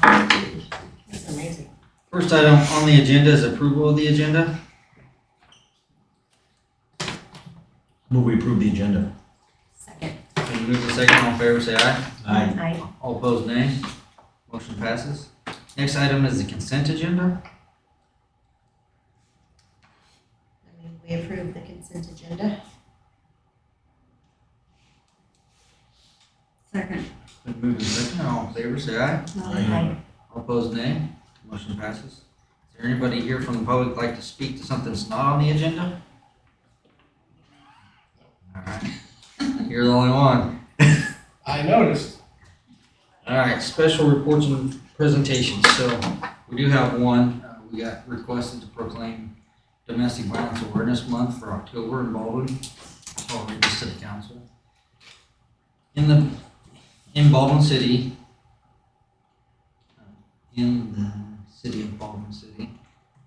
That's amazing. First item on the agenda is approval of the agenda. Move we approve the agenda. Second. Been moved to second, all in favor say aye. Aye. All opposed nay. Motion passes. Next item is the consent agenda. I mean, we approve the consent agenda. Second. Been moved to second, all in favor say aye. Aye. All opposed nay. Motion passes. Is there anybody here from the public like to speak to something that's not on the agenda? All right, you're the only one. I noticed. All right, special reports and presentations. So we do have one. We got requested to proclaim Domestic Violence Awareness Month for October in Baldwin. So I'll read this to the council. In Baldwin City, of Baldwin City,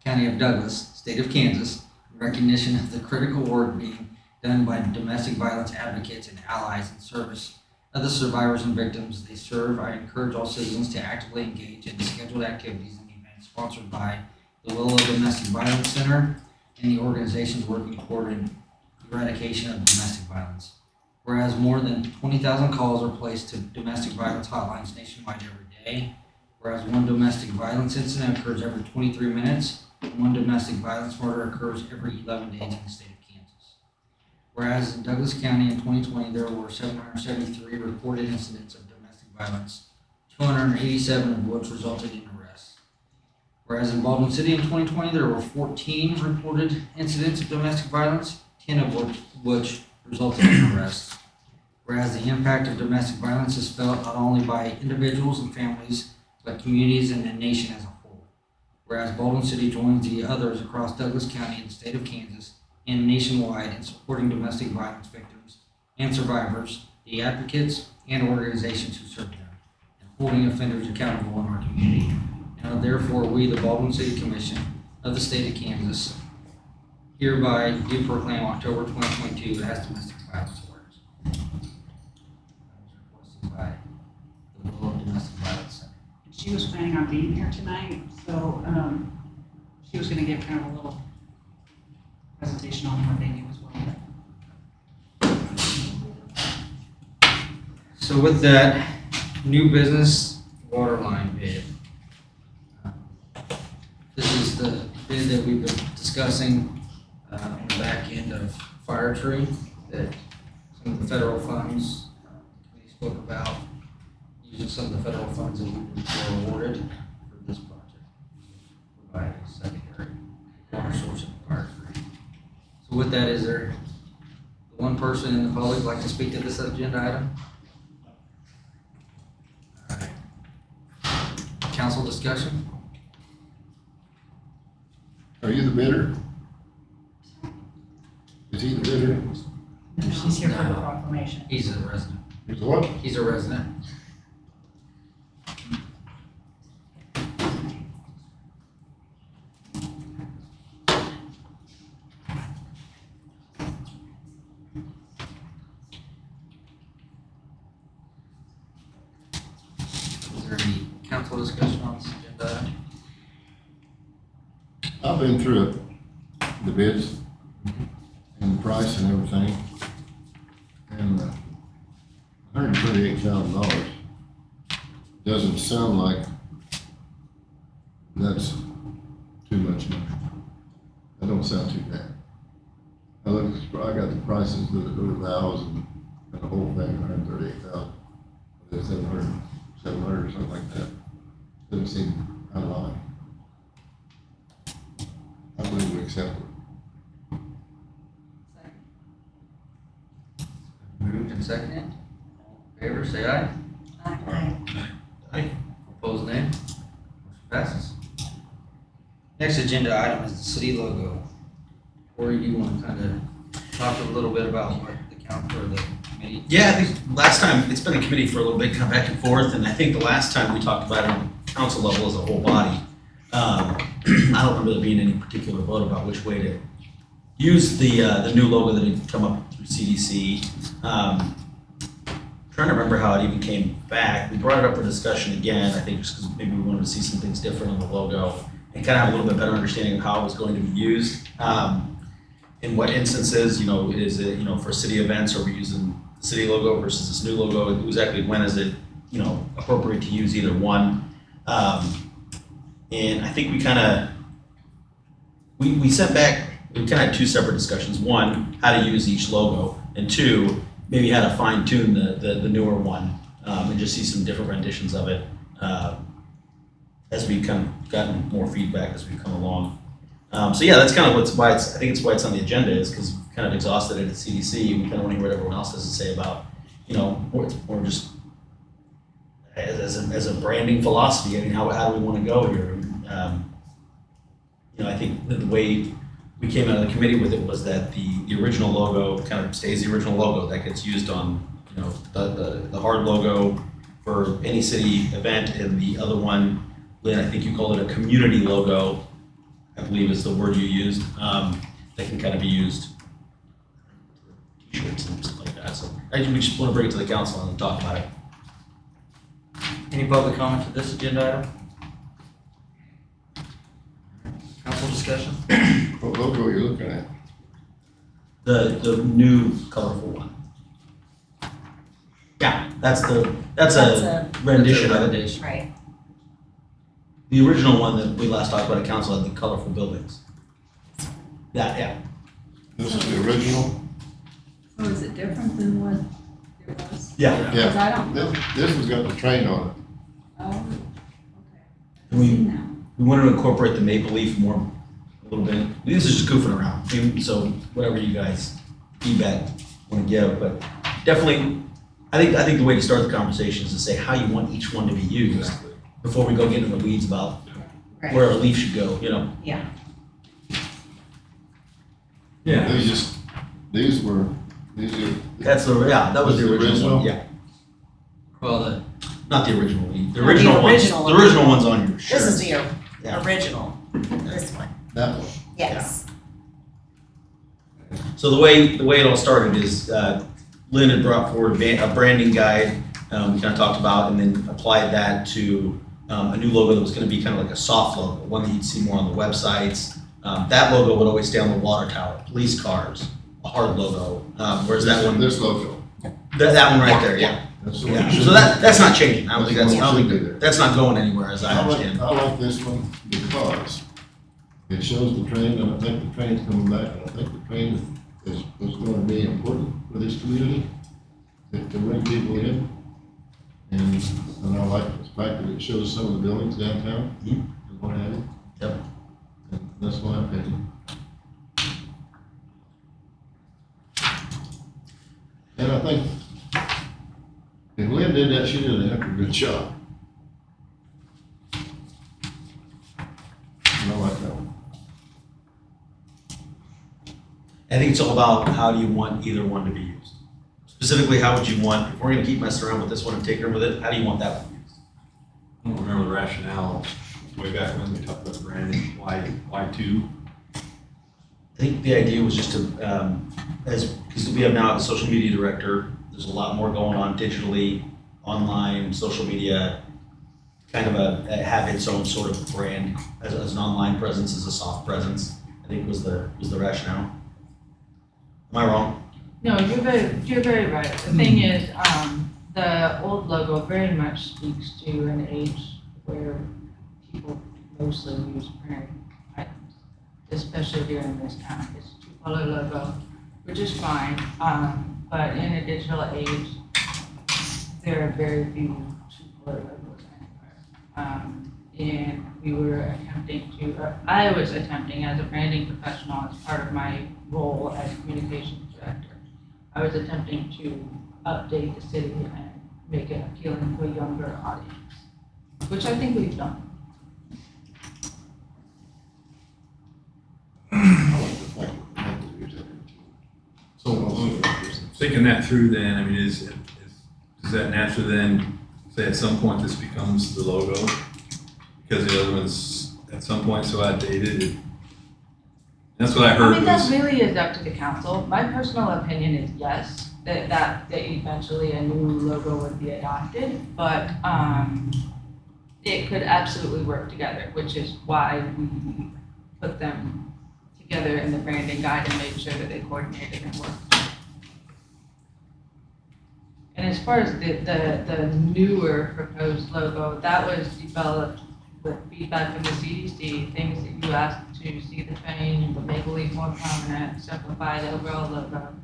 County of Douglas, State of Kansas, in recognition of the critical work being done by domestic violence advocates and allies in service of the survivors and victims they serve. I encourage all citizens to actively engage in scheduled activities and events sponsored by the Willow Domestic Violence Center and the organizations working toward an eradication of domestic violence. Whereas more than 20,000 calls are placed to domestic violence hotlines nationwide every day. Whereas one domestic violence incident occurs every 23 minutes, and one domestic violence murder occurs every 11 days in the state of Kansas. Whereas in Douglas County in 2020, there were 773 reported incidents of domestic violence, 287 of which resulted in arrests. Whereas in Baldwin City in 2020, there were 14 reported incidents of domestic violence, 10 of which resulted in arrests. Whereas the impact of domestic violence is felt not only by individuals and families, but communities and the nation as a whole. Whereas Baldwin City joins the others across Douglas County and the state of Kansas and nationwide in supporting domestic violence victims and survivors, the advocates, and organizations who serve them, and holding offenders accountable in our community. Now therefore, we, the Baldwin City Commission of the state of Kansas, hereby do proclaim October 2022 as Domestic Violence Awareness. That was requested by the Willow Domestic Violence Center. She was planning on being here tonight, so she was gonna give kind of a little presentation on what they do as well. So with that, new business water line bid. This is the bid that we've been discussing on the back end of Fire Tree, that some of the federal funds, we spoke about using some of the federal funds that were awarded for this project. Provide a secondary water source in Fire Tree. So with that, is there one person in the public like to speak to this agenda item? All right. Council discussion? Are you the bidder? Is he the bidder? She's here for the proclamation. He's a resident. He's what? He's a resident. Is there any council discussion on this agenda item? I've been through it, the bids and the price and everything. And $138,000 doesn't sound like that's too much money. That don't sound too bad. I got the prices with the valves and the whole thing, $138,000. It's 700 or something like that. Doesn't seem out of line. I believe we accept it. Moved and seconded. All in favor, say aye. Aye. Opposed, nay. Motion passes. Next agenda item is the city logo. Or you want to kind of talk a little bit about what the council or the committee? Yeah, I think last time, it's been in committee for a little bit, kind of back and forth, and I think the last time we talked about it on council level as a whole body. I don't remember there being any particular vote about which way to use the new logo that had come up through CDC. trying to remember how it even came back. We brought it up for discussion again, I think just because maybe we wanted to see some things different on the logo and kind of have a little bit better understanding of how it was going to be used. In what instances, is it, for city events, are we using the city logo versus this new logo? Exactly when is it, appropriate to use either one? And I think we kind of, we sent back, we kind of had two separate discussions. One, how to use each logo, and two, maybe how to fine tune the newer one, and just see some different renditions of it as we've kind of gotten more feedback as we've come along. So yeah, that's kind of why I think it's why it's on the agenda, is because we've kind of exhausted it at CDC, and we kind of want to hear what everyone else has to say about, or just as a branding philosophy. I mean, how do we want to go here? I think that the way we came out of the committee with it was that the original logo kind of stays the original logo that gets used on, the hard logo for any city event, and the other one, Lynn, I think you called it a community logo, I believe is the word you used, that can kind of be used for t-shirts and stuff like that. So we just want to bring it to the council and talk about it. Any public comment for this agenda item? Council discussion? What logo are you looking at? The new colorful one. Yeah, that's a rendition of it. Rendition. Right. The original one that we last talked about at council had the colorful buildings. Yeah. This is the original? So is it different than what it was? Yeah. Yeah. Because I don't know. This has got the train on it. Oh, okay. We- See now. We wanted to incorporate the maple leaf more, a little bit. This is just goofing around, so whatever you guys feedback want to give, but definitely, I think the way to start the conversation is to say how you want each one to be used before we go get into the weeds about Right. where a leaf should go, Yeah. Yeah. These are, That was the original one, yeah. Well, Not the original leaf, the The original ones, original the one. original one's on your shirt. This is the Yeah. original, this one, that one. yes. So the way it all started is Lynn had brought forward a branding guide, we kind of talked about, and then applied that to a new logo that was going to be kind of like a soft logo, one that you'd see more on the websites. That logo would always stay on the water tower, police cars, a hard logo, whereas that one, This logo. that one right there, yeah. That's the one Yeah, it should so be. that's not changing. I don't think That's the one it should be there. that's not going anywhere, as I I understand. like this one because it shows the train, and I think the train's coming back, and I think the train is going to be important for this community to bring people in. And I like the fact that it shows some of the buildings downtown Mhm. and what have you. Yep. And that's my opinion. And I think if Lynn did that, she did a heck of a good job. And I like that one. I think it's all about how do you want either one to be used. Specifically, how would you want, if we're going to keep messing around with this one and tinkering with it, how do you want that one used? I don't remember the rationale way back when we talked about branding, why two? I think the idea was just to, because we have now a social media director, there's a lot more going on digitally, online, social media, kind of have its own sort of brand as an online presence, as a soft presence, I think was the rationale. Am I wrong? No, you're very right. The thing is, the old logo very much speaks to an age where people mostly use print items, especially during this time. It's a two-color logo, which is fine, but in a digital age, there are very few two-color logos anywhere. And we were attempting to, I was attempting as a branding professional, as part of my role as communications director, I was attempting to update the city and make it appealing to a younger audience, which I think we've done. I like the fact that we have to use it. So thinking that through then, I mean, does that naturally then, say at some point this becomes the logo? Because the other one's at some point so outdated, That's what I I heard mean, that was, really is up to the council. My personal opinion is yes, that eventually a new logo would be adopted, but, it could absolutely work together, which is why we put them together in the branding guide and made sure that they coordinated and worked. And as far as the newer proposed logo, that was developed with feedback from the CDC, things that you asked to see the change, but make believe more prominent, simplify the overall logo.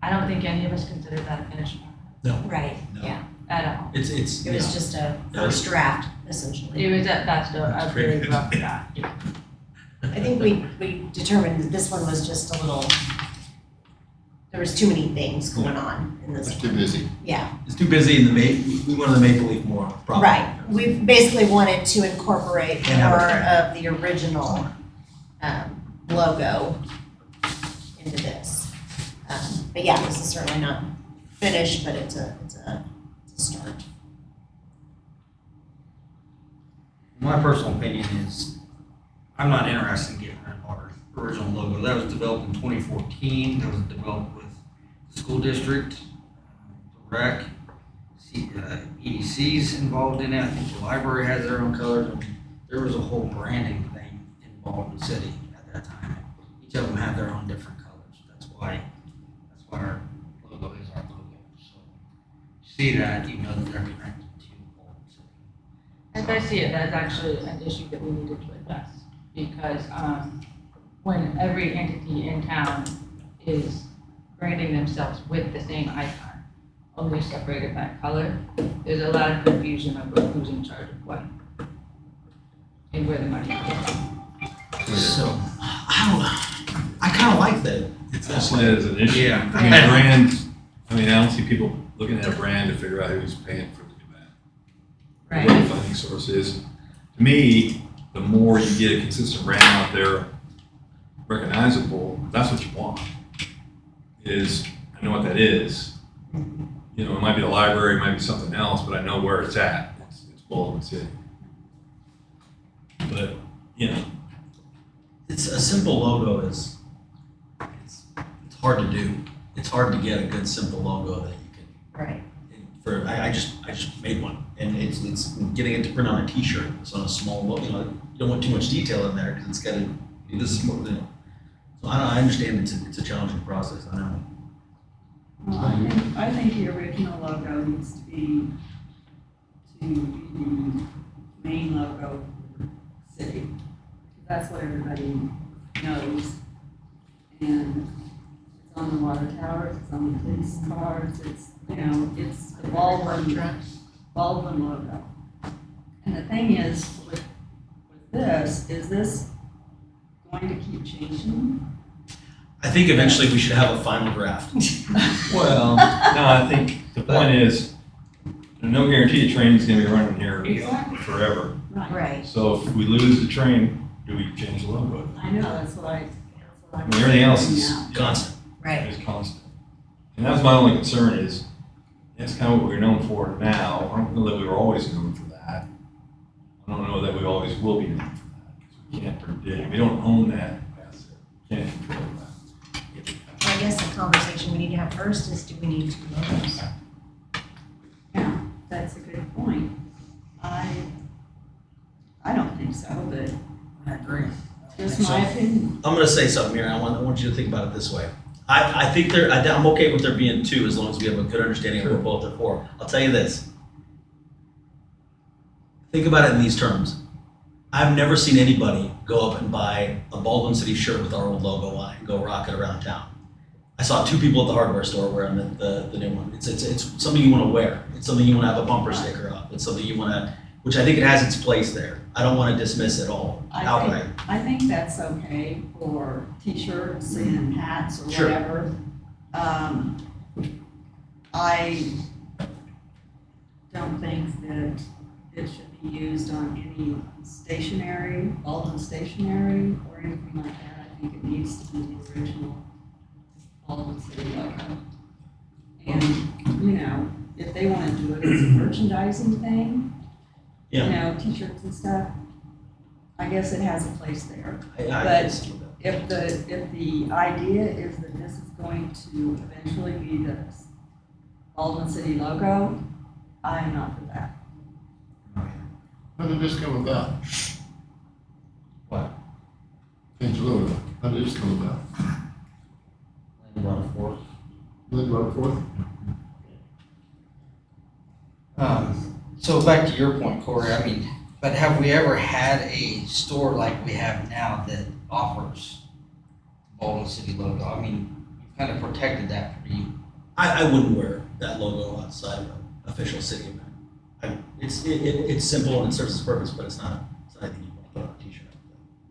I don't think any of us considered that a finished product Right, No. yeah. at all. It's, It was just a first draft, essentially. It was at best a very Pretty rough good. draft. I think we determined that this one was just a little, there was too many things going on in this It's too one. busy. Yeah, it's too busy in we wanted to make believe more, probably. right. We basically wanted to incorporate And have more a- of the original logo into this. But yeah, this is certainly not finished, but it's a start. My personal opinion is, I'm not interested in getting rid of our original logo. That was developed in 2014. That was developed with the school district, the rec, EDC's involved in it. I think the library has their own colors. I mean, there was a whole branding thing involved in the city at that time. Each of them have their own different colors. That's why our logo is our logo. So you see that, you know that they're connected to Baldwin City. As I see it, that's actually an issue that we needed to address, because when every entity in town is branding themselves with the same icon, only separated by color, there's a lot of confusion over who's in charge of what and where the money goes. So, I kind of like that. It's that's that way. that as an issue. Yeah. I mean, brands, I mean, I don't see people looking at a brand to figure out who's paying for the brand. What the funding source is. To me, the more you get a consistent brand out there, recognizable, that's what you want. Is, I know what that is. You know, it might be the library, it might be something else, but I know where it's at. It's Baldwin City. But, you know, It's a simple logo is, it's hard to do. It's hard to get a good simple logo that you can, Right. I just made one. And it's getting it to print on a t-shirt. It's on a small logo, you know, you don't want too much detail in there because it's got to, this is more, you know. So I understand it's a challenging process, I know. Well, I think the original logo needs to be the main logo for the city. That's what everybody knows. And it's on the water towers, it's on the police cars, it's, you know, it's the Baldwin logo. And the thing is, with this, is this going to keep changing? I think eventually we should have a final draft. well, no, I think the point is, there's no guarantee the train's gonna be running here forever. Right. So if we lose the train, do we change the logo? I know, that's what I mean, everything else is Constant. Right. is constant. And that's my only concern is, that's kind of what we're known for now. I don't know that we were always known for that. I don't know that we always will be known for that. 'Cause we can't predict, we don't own that asset. Can't control that. I guess the conversation we need to have first is, do we need two logos? Yeah, that's a good point. I don't think so, but I agree. just my opinion. I'm gonna say something here, I want you to think about it this way. I think I'm okay with there being two as long as we have a good understanding of what both are for. I'll tell you this. Think about it in these terms. I've never seen anybody go up and buy a Baldwin City shirt with our old logo on it and go rock it around town. I saw two people at the hardware store wearing the new one. It's something you wanna wear. It's something you wanna have a bumper sticker up. It's something you wanna, which I think it has its place there. I don't wanna dismiss it all outright. I think that's okay for t-shirts and hats or Sure. whatever. I don't think that it should be used on any stationery, Baldwin stationery or anything like that. I think it needs to be the original Baldwin City logo. And, you know, if they wanna do it as a merchandising thing, you Yeah. know, t-shirts and stuff, I guess it has a place there. I But- can see that. if the idea is that this is going to eventually be the Baldwin City logo, I am not for that. How did this come about? What? Change the logo. How did this come about? Lynn brought it forth. Lynn brought it forth? So back to your point, Corey, I mean, but have we ever had a store like we have now that offers Baldwin City logo? I mean, you've kind of protected that pretty. I wouldn't wear that logo outside of an official city event. It's simple and it serves its purpose, but it's not anything you want to put on a t-shirt and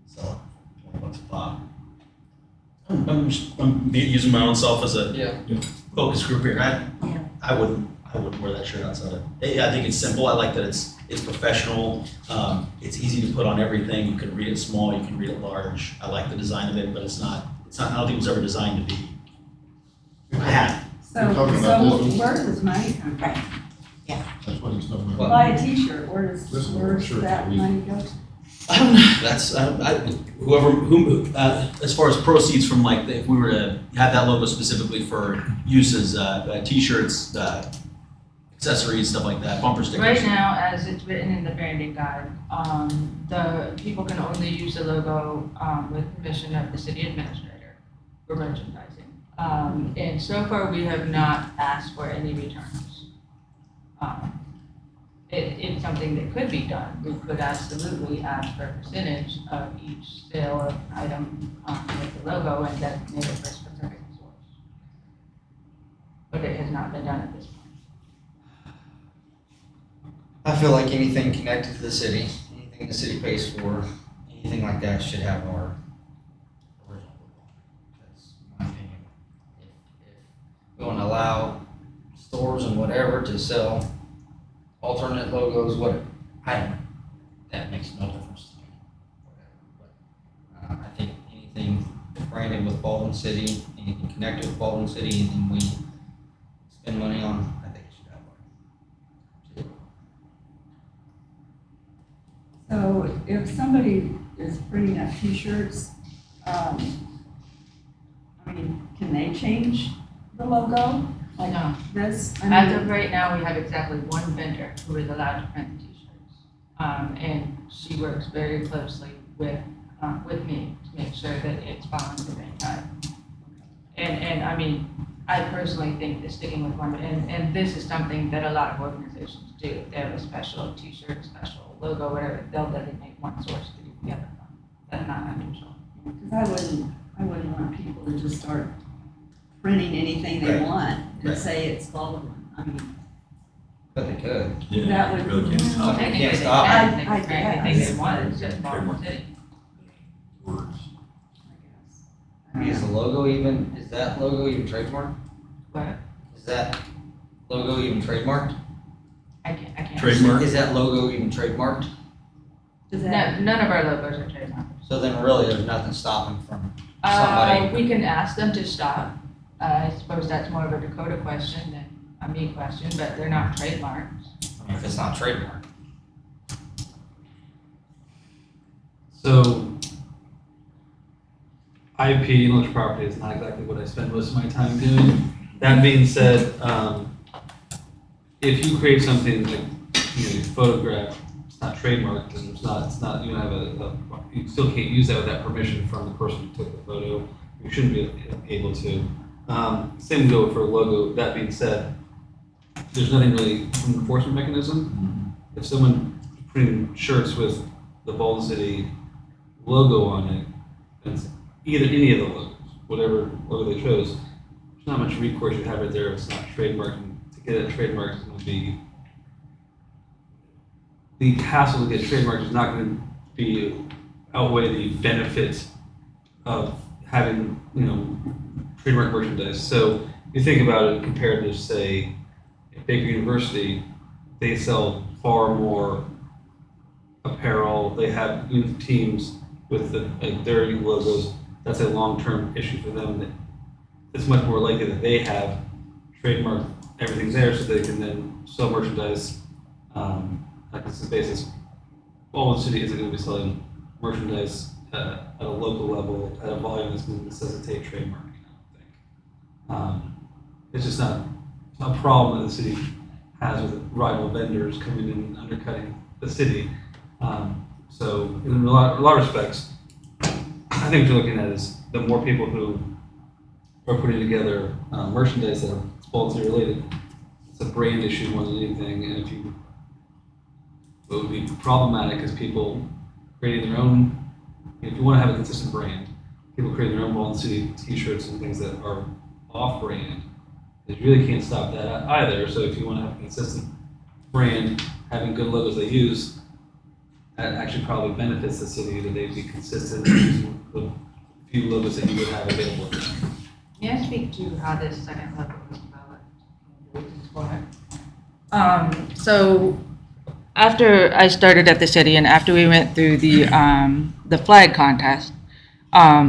sell it for $20 a pop. I'm using my own self as a focus group here. I wouldn't wear that shirt outside of. I think it's simple. I like that it's professional. It's easy to put on everything. You can read it small. You can read it large. I like the design of it, but it's not. I don't think it was ever designed to be a hat. So, You're talking about this one? where does money come from? That's what he's talking about. Buy a t-shirt, where does Sure. that money go to? I don't know. That's as far as proceeds from like if we were to have that logo specifically for use as t-shirts, accessories, stuff like that, bumper stickers. Right now, as it's written in the branding guide, the people can only use the logo, with permission of the city administrator for merchandising. And so far, we have not asked for any returns. It's something that could be done. We could absolutely ask for a percentage of each sale of item, with the logo and designate it for a specific source. But it has not been done at this point. I feel like anything connected to the city, anything the city pays for, anything like that should have our original logo. That's my opinion. If we want to allow stores and whatever to sell alternate logos, I don't know. That makes no difference to me. Whatever. But I think anything branded with Baldwin City, anything connected with Baldwin City, anything we spend money on, I think it should have our. So if somebody is printing up t-shirts, can they change the logo like No. this? As of right now, we have exactly one vendor who is allowed to print the t-shirts. And she works very closely with me to make sure that it's following the brand guide. And I mean, I personally think that sticking with one, and this is something that a lot of organizations do. They have a special t-shirt, special logo, whatever, they'll designate one source to do the other one. That's not unusual. Because I wouldn't want people to just start printing anything they Right. want and Right. say it's Baldwin. I mean, But they could. Yeah, That you would- really can't stop it. Technically, can't they stop can, it. they can print anything they want, it's just Trademark. Baldwin City. Words. I guess. Is the logo is that logo even trademarked? What? Is that logo even trademarked? I can't. Trademark. Is that logo even trademarked? Does that, No, none of our logos are trademarked. So then really there's nothing stopping from somebody. We can ask them to stop. I suppose that's more of a Dakota question than a me question, but they're not trademarked. I mean, if it's not trademarked. So, IP, intellectual property, is not exactly what I spend most of my time doing. That being said, if you create something like, you photograph, it's not trademarked, and it's not, you don't have you still can't use that without permission from the person who took the photo. You shouldn't be able to. Same go for a logo. That being said, there's nothing really from an enforcement mechanism. If someone printing shirts with the Baldwin City logo on it, it's either any of the logos, whatever logo they chose, there's not much recourse you have right there if it's not trademarked. And to get it trademarked is going to be the hassle to get trademarked is not going to be outweigh the benefits of having trademark merchandise. So if you think about it compared to say Baker University, they sell far more apparel. They have teams with their logos. That's a long-term issue for them. That it's much more likely that they have trademarked everything there, so they can then sell merchandise on a consistent basis. Baldwin City isn't going to be selling merchandise at a local level, at a volume that's going to necessitate trademarking, I don't think. It's just not a problem that the city has with rival vendors coming in and undercutting the city. So in a lot of respects, I think what you're looking at is the more people who are putting together merchandise that are Baldwin City related, it's a brand issue more than anything. And what would be problematic is people creating their own, if you want to have a consistent brand, people creating their own Baldwin City t-shirts and things that are off-brand. You really can't stop that either. So if you want to have a consistent brand, having good logos they use, that actually probably benefits the city that they'd be consistent in using the few logos that you would have available to them. May I speak to how this second level was developed? Reasons for it. So after I started at the city and after we went through the flag contest,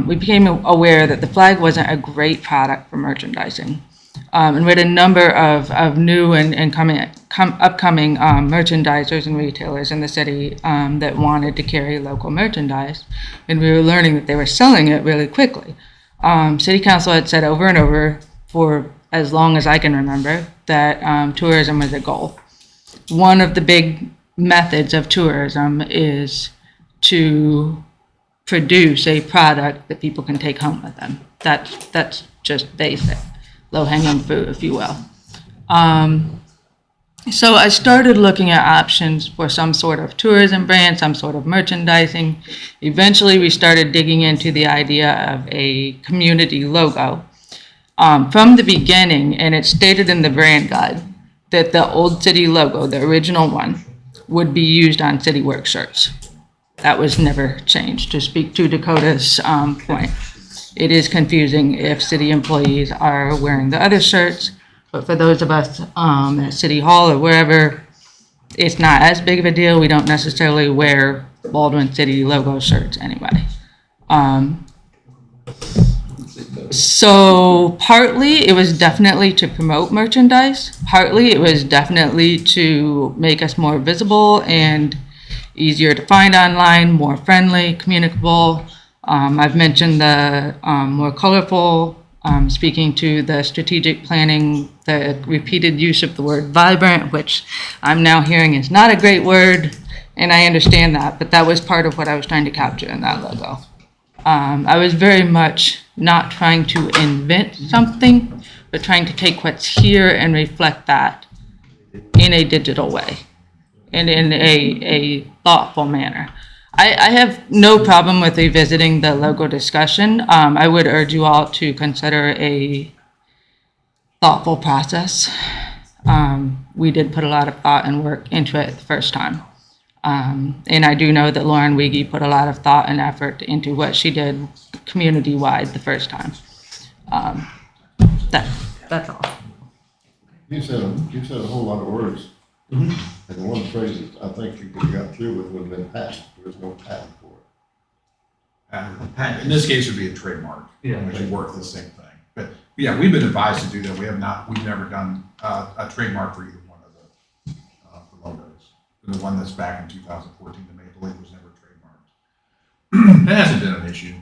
we became aware that the flag wasn't a great product for merchandising. And we had a number of new and upcoming merchandisers and retailers in the city that wanted to carry local merchandise. And we were learning that they were selling it really quickly. City Council had said over and over for as long as I can remember that tourism was a goal. One of the big methods of tourism is to produce a product that people can take home with them. That's just basic. Low-hanging fruit, if you will. So I started looking at options for some sort of tourism brand, some sort of merchandising. Eventually, we started digging into the idea of a community logo. From the beginning, and it's stated in the brand guide, that the old city logo, the original one, would be used on City Work shirts. That was never changed, to speak to Dakota's point. It is confusing if city employees are wearing the other shirts, but for those of us at City Hall or wherever, it's not as big of a deal. We don't necessarily wear Baldwin City logo shirts anyway. So partly it was definitely to promote merchandise. Partly it was definitely to make us more visible and easier to find online, more friendly, communicable. I've mentioned the more colorful, speaking to the strategic planning, the repeated use of the word vibrant, which I'm now hearing is not a great word, and I understand that, but that was part of what I was trying to capture in that logo. I was very much not trying to invent something, but trying to take what's here and reflect that in a digital way and in a thoughtful manner. I have no problem with revisiting the logo discussion. I would urge you all to consider a thoughtful process. We did put a lot of thought and work into it the first time. And I do know that Lauren Wiege put a lot of thought and effort into what she did community-wide the first time. That's all. You said a whole lot of words. Mhm. And one phrase that I think you could have got through with would have been patent. There's no patent for it. Patent, in this case, would be a trademark, Yeah. which would work the same thing. But yeah, we've been advised to do that. We've never done a trademark for either one of the logos. The one that's back in 2014, the Maple Leaf was never trademarked. That hasn't been an issue.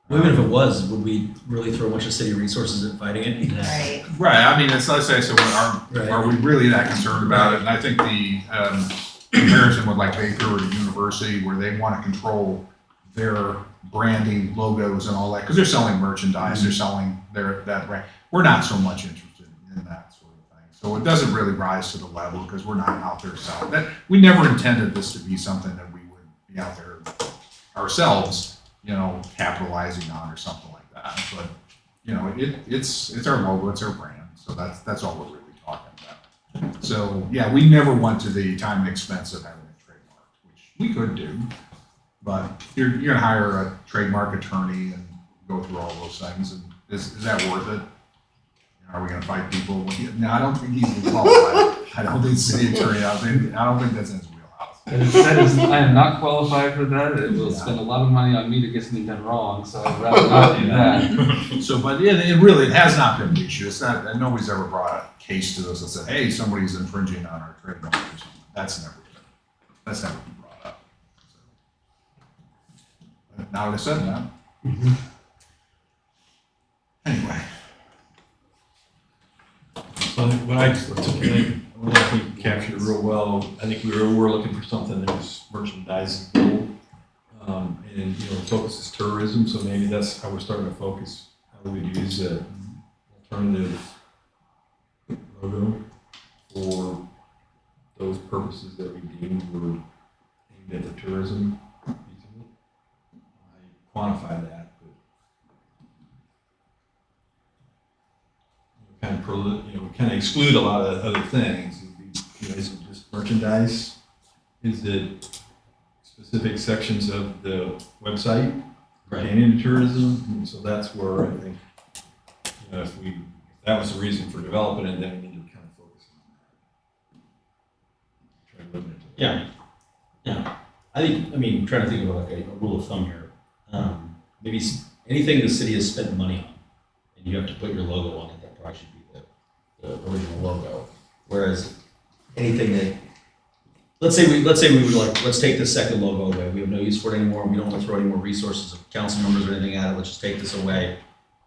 Well, even if it was, would we really throw a bunch of city resources at fighting it? Right. Right, I mean, let's say, so are we really that concerned about it? And I think the comparison with like Baker or the university where they want to control their branding, logos and all that, because they're selling merchandise, they're selling that brand. We're not so much interested in that sort of thing. So it doesn't really rise to the level because we're not out there selling that. We never intended this to be something that we would be out there ourselves, capitalizing on or something like that. But, it's our logo, it's our brand. So that's all we're really talking about. So yeah, we never went to the time and expense of having a trademark, which we could do, but you're gonna hire a trademark attorney and go through all those things, and is that worth it? Are we gonna fight people? No, I don't think he's qualified. I don't think city attorney, I don't think that's in his wheelhouse. I am not qualified for that. It will spend a lot of money on me to get something done wrong, so I'd rather not do that. So, but yeah, it has not been an issue. It's not, and nobody's ever brought a case to us and said, hey, somebody's infringing on our trademark or something. That's never been brought up. So. now that I said that. Anyway, So what I took, I think we captured it real well. I think we were looking for something that was merchandisable. And, you know, the focus is tourism, so maybe that's how we're starting to focus, how we would use an alternative logo for those purposes that we deemed were aimed at the tourism piece of it. I quantify that, but we kind of exclude a lot of other things. You know, is it just merchandise? Is it specific sections of the website pertaining to tourism? And so that's where I think, you know, if that was the reason for developing it, then we need to kind of focus on that. Try to limit it. Yeah. I mean, trying to think of like a rule of thumb here. Maybe anything the city has spent money on, and you have to put your logo on it, that probably should be the original logo. Whereas anything that, let's say we would like, let's take this second logo away. We have no use for it anymore. We don't want to throw any more resources of council members or anything at it. Let's just take this away.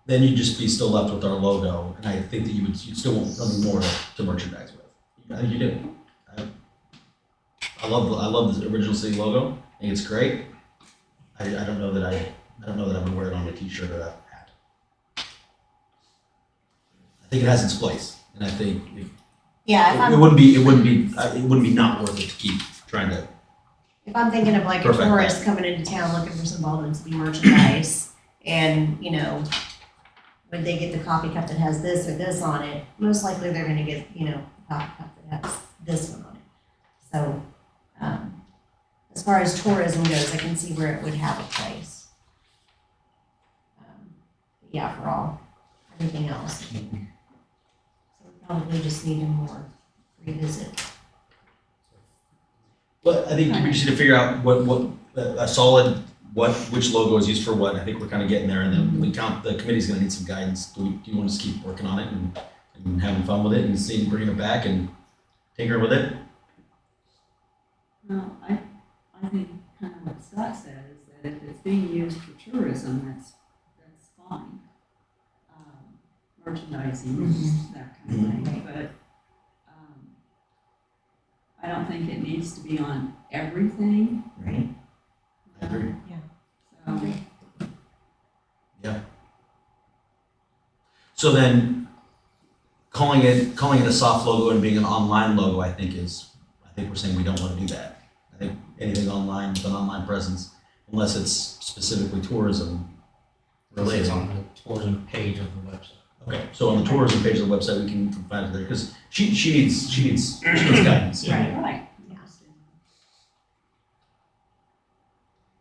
Then you'd just be still left with our logo, and I think that you'd still want something more to merchandise with. I think you do. I love the original city logo. I think it's great. I don't know that I would wear it on a t-shirt or a hat. I think it has its place, and I think Yeah, it wouldn't be not worth it to keep trying to. if I'm thinking of like a Perfect. tourist coming into town looking for some Baldwin City merchandise, and, you know, when they get the coffee cup that has this or this on it, most likely they're gonna get, you know, a coffee cup that has this one on it. So, as far as tourism goes, I can see where it would have a place. But yeah, for everything else. So we probably just need a more revisit. Well, I think we just need to figure out what a solid which logo is used for what. I think we're kind of getting there, and then the committee's going to need some guidance. Do you want us to keep working on it and having fun with it and seeing bringing it back and tinkering with it? Well, I think kind of what Scott said is that if it's being used for tourism, that's fine. Merchandising, that kind of thing, but I don't think it needs to be on everything. Right. I agree. So, So then, calling it a soft logo and being an online logo, I think we're saying we don't want to do that. I think anything online with an online presence, unless it's specifically tourism related. It's on the tourism page of the website. Okay, so on the tourism page of the website, we can find it there, because she needs guidance. right.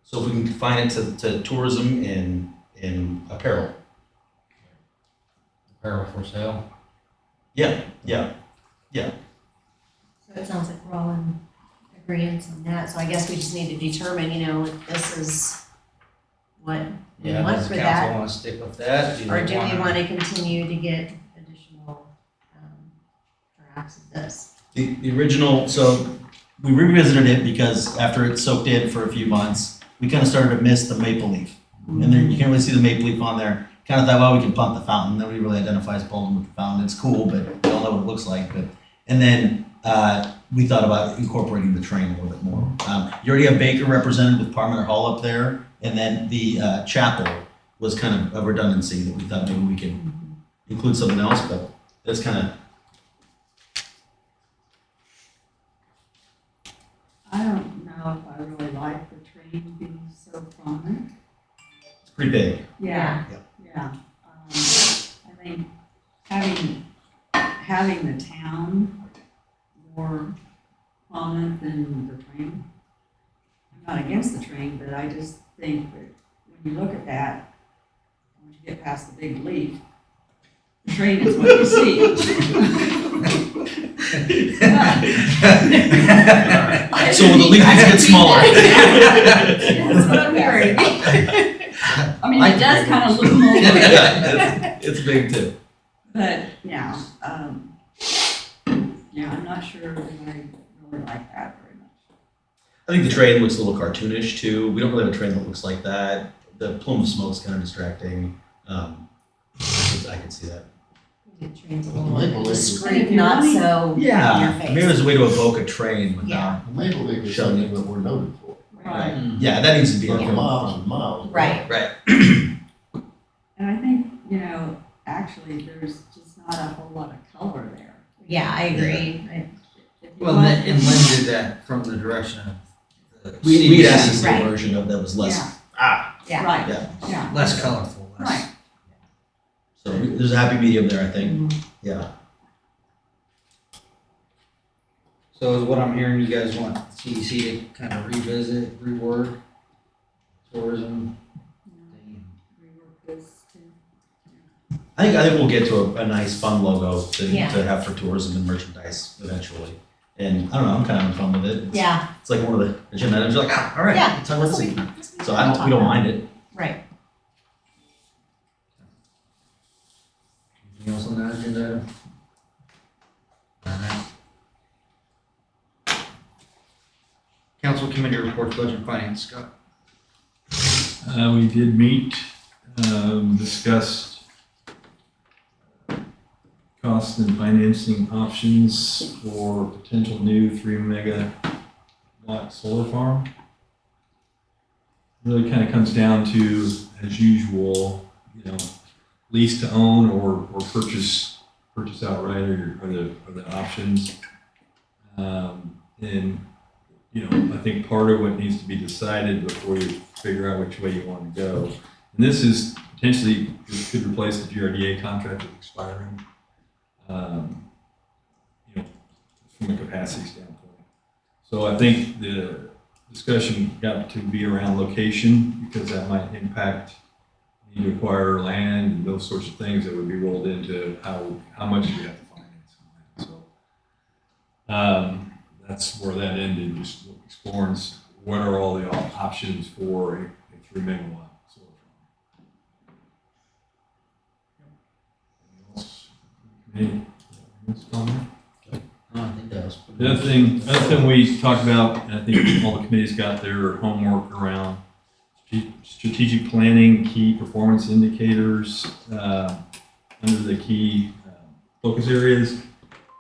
So if we can confine it to tourism in apparel. Apparel for sale. Yeah. So it sounds like we're all in agreement on that, so I guess we just need to determine, you know, if this is what we Yeah, want does for the that. council want to stick with that? Or do we want to continue to get additional, perhaps of this? The original, so we revisited it because after it soaked in for a few months, we kind of started to miss the maple leaf. And then you can't really see the maple leaf on there. Kind of thought, well, we can punt the fountain. Nobody really identifies Baldwin with the fountain. It's cool, but we don't know what it looks like. And then we thought about incorporating the train a little bit more. You already have Baker represented with Parmenter Hall up there, and then the chapel was kind of a redundancy that we thought maybe we could include something else, but that's kind of. I don't know if I really like the train being so prominent. It's pretty big. Yeah. I think having the town more prominent than the train. I'm not against the train, but I just think that when you look at that, once you get past the big leaf, the train is what you see. So the leaf needs to get smaller. That's what I'm hearing. I mean, it does kind of loom over. It's big too. But, yeah, I'm not sure that I really like that very much. I think the train looks a little cartoonish too. We don't really have a train that looks like that. The plume of smoke's kind of distracting. I could see that. It trains a Well, little Maple more Leaf is- discreet, not so in your Yeah, face. maybe there's a way to evoke a train Yeah. without. Maple Leaf is Showing something that we're noted for. Right. Yeah, that needs to be. For miles and miles. Right. Right. And I think, actually, there's just not a whole lot of color there. Yeah, I agree. If you Well, want- and Lynn did that from the direction of the We asked to CDC, see Right. a version of that was less, Yeah. Right, Yeah. yeah. less colorful, less. Right. so there's a happy medium there, I think. Mhm. Yeah. So is what I'm hearing, you guys want CDC to kind of revisit, reword tourism thing. Rework this too. I think we'll get to a nice fun logo to Yeah. have for tourism and merchandise eventually. And I don't know, I'm kind of having fun with it. Yeah, It's like one of the agenda items, you're like, all right, Yeah. let's talk about this again. This will be So fun to we talk don't about. mind it. Right. Anything else on that agenda? Alright. Council committee reports, budget and finance, Scott. We did meet, discussed cost and financing options for potential new 3 megawatt solar farm. Really kind of comes down to, as usual, lease to own or purchase outright are the options. And I think part of what needs to be decided before you figure out which way you want to go. And this is potentially, it could replace the GRDA contract that's expiring, from a capacity standpoint. So I think the discussion got to be around location because that might impact need to acquire land and those sorts of things that would be rolled into how much you have to finance. So that's where that ended, just exploring what are all the options for a 3 megawatt solar farm. Anything else comment? I think that was. The other thing we talked about, and I think all the committees got their homework around strategic planning, key performance indicators under the key focus areas.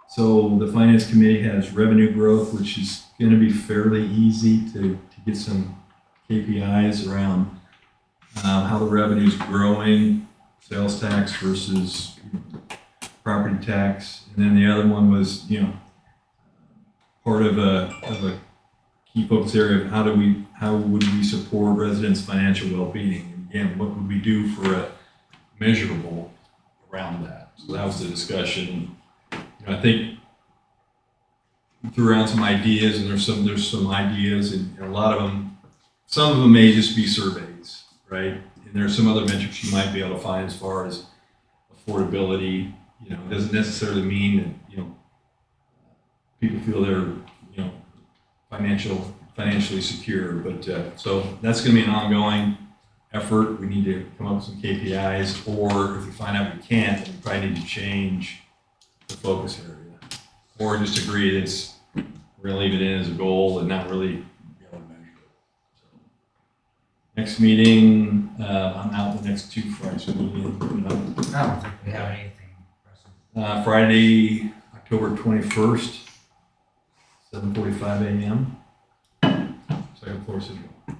So the finance committee has revenue growth, which is going to be fairly easy to get some KPIs around how the revenue is growing, sales tax versus property tax. And then the other one was, part of a key focus area of how would we support residents' financial well-being? And again, what would we do for a measurable around that? So that was the discussion. I think we threw around some ideas, and there's some ideas, and a lot of them, some of them may just be surveys, right? And there's some other metrics you might be able to find as far as affordability. It doesn't necessarily mean that people feel they're financially secure, but so that's going to be an ongoing effort. We need to come up with some KPIs, or if we find out we can't, then we probably need to change the focus area, or just agree that we're going to leave it in as a goal and not really be able to measure it. So, next meeting, I'm out the next 2 Fridays. I don't think we have anything pressing. Friday, October 21st, 7:45 a.m. Second floor city hall.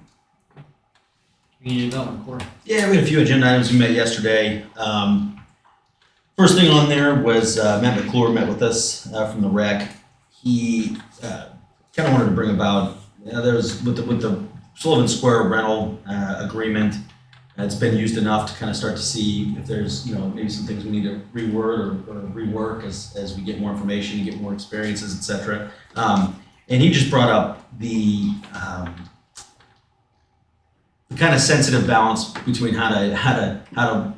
Community development court. Yeah, we had a few agenda items we met yesterday. First thing on there was Matt McClure met with us from the rec. He kind of wanted to bring about, there's with the Sullivan Square rental agreement, it's been used enough to kind of start to see if there's, maybe some things we need to reword or rework as we get more information, get more experiences, et cetera. And he just brought up the kind of sensitive balance between how to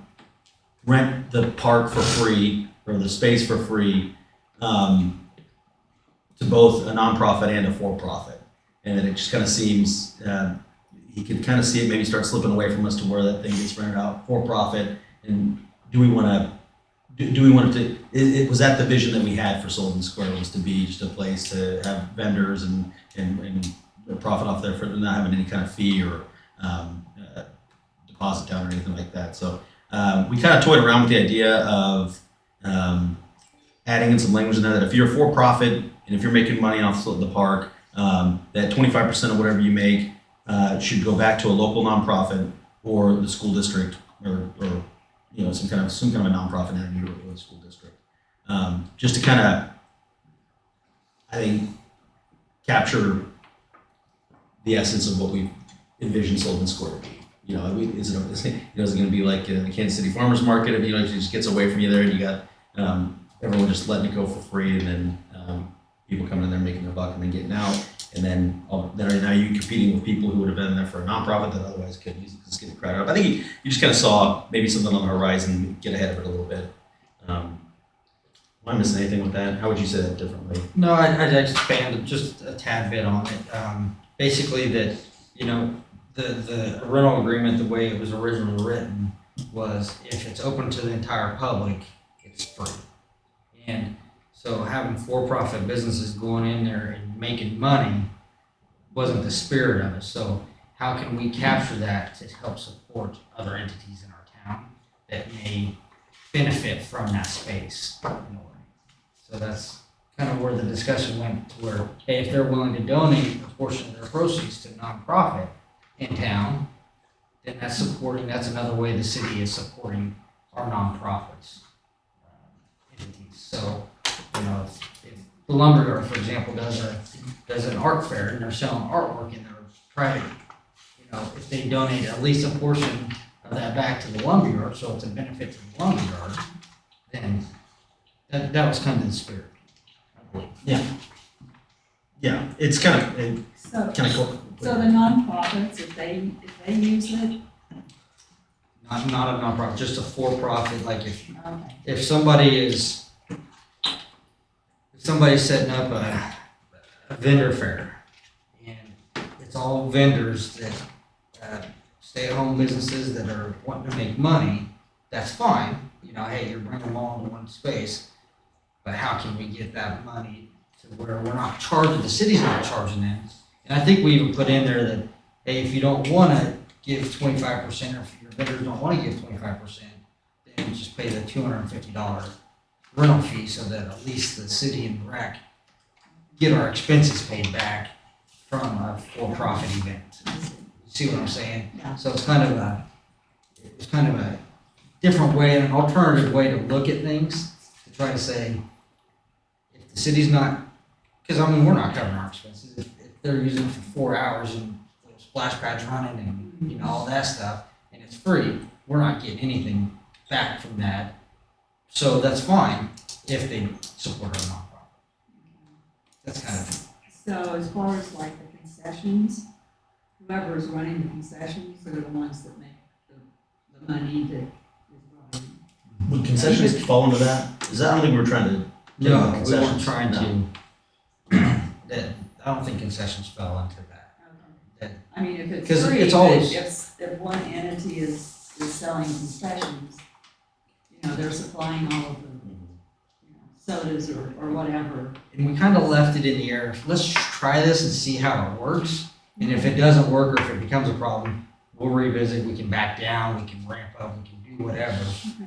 rent the park for free or the space for free to both a nonprofit and a for-profit, and then it just kind of seems he could kind of see it maybe start slipping away from us to where that thing gets rented out for-profit. And do we want to? It was that the vision that we had for Sullivan Square, was to be just a place to have vendors and profit off there for not having any kind of fee or deposit down or anything like that. So we kind of toyed around with the idea of adding in some language in there that if you're for profit and if you're making money off the park, that 25% of whatever you make should go back to a local nonprofit or the school district or some kind of a nonprofit entity or the school district. Just to kind of, I think, capture the essence of what we envision Sullivan Square to be. Is it going to be like the Kansas City Farmers Market? If it just gets away from you there, and you got everyone just letting it go for free, and then people coming in there making their buck and then getting out, and then now you're competing with people who would have been there for a nonprofit that otherwise couldn't use it because it's getting crowded up. I think you just kind of saw maybe something on the horizon, get ahead of it a little bit. Am I missing anything with that? How would you say that differently? No, I'd expand just a tad bit on it. Basically that, the rental agreement, the way it was originally written, was if it's open to the entire public, it's free. And so having for-profit businesses going in there and making money wasn't the spirit of it. So how can we capture that to help support other entities in our town that may benefit from that space in a way? So that's kind of where the discussion went, to where, hey, if they're willing to donate a portion of their proceeds to nonprofit in town, then that's another way the city is supporting our nonprofits entities. So, if the lumberyard, for example, does an art fair and they're selling artwork in their private, if they donate at least a portion of that back to the lumberyard, so it's a benefit to the lumberyard, then that was kind of the spirit, I believe. Yeah, it's kind of cool. So the nonprofits, if they use it, Not a nonprofit, just a for-profit. Like if okay. somebody's setting up a vendor fair, and it's all vendors that stay-at-home businesses that are wanting to make money, that's fine. Hey, you're bringing them all into one space, but how can we get that money to where we're not charging, the city's not charging them? And I think we even put in there that, hey, if you don't want to give 25%, or if your vendors don't want to give 25%, then just pay the $250 rental fee so that at least the city and rec get our expenses paid back from a for-profit event. You see what I'm saying? Yeah. So it's kind of a different way, an alternative way to look at things, to try to say, if the city's not, because we're not covering our expenses. If they're using it for 4 hours and the splash pad's running and all that stuff, and it's free, we're not getting anything back from that. So that's fine if they support our nonprofit. That's kind of. So as far as like the concessions, whoever is running the concessions are the ones that make the money that is running. Would concessions fall into that? Is that, I don't think we were trying to. No, we weren't trying to. I don't think concessions fell into that. Okay. I mean, if it's 'Cause free, it's but always- if one entity is selling concessions, they're supplying all of the sodas or whatever. And we kind of left it in the air. Let's try this and see how it works. And if it doesn't work, or if it becomes a problem, we'll revisit. We can back down, we can ramp up, we can do whatever.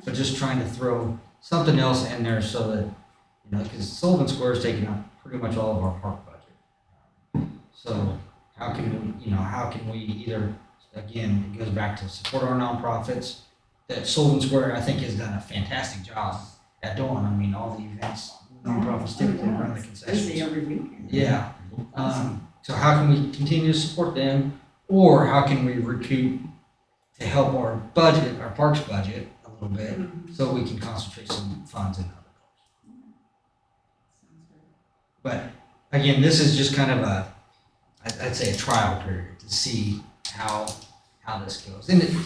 But just trying to throw something else in there so that, because Sullivan Square is taking up pretty much all of our park budget. So how can we either, again, it goes back to support our nonprofits, that Sullivan Square, I think, has done a fantastic job at doing. All the events, nonprofits typically run the concessions. Busy every weekend. Yeah. So how can we continue to support them, or how can we recoup to help our budget, our parks budget a little bit, so we can concentrate some funds in other parks. But again, this is just kind of I'd say a trial period to see how this goes. And it's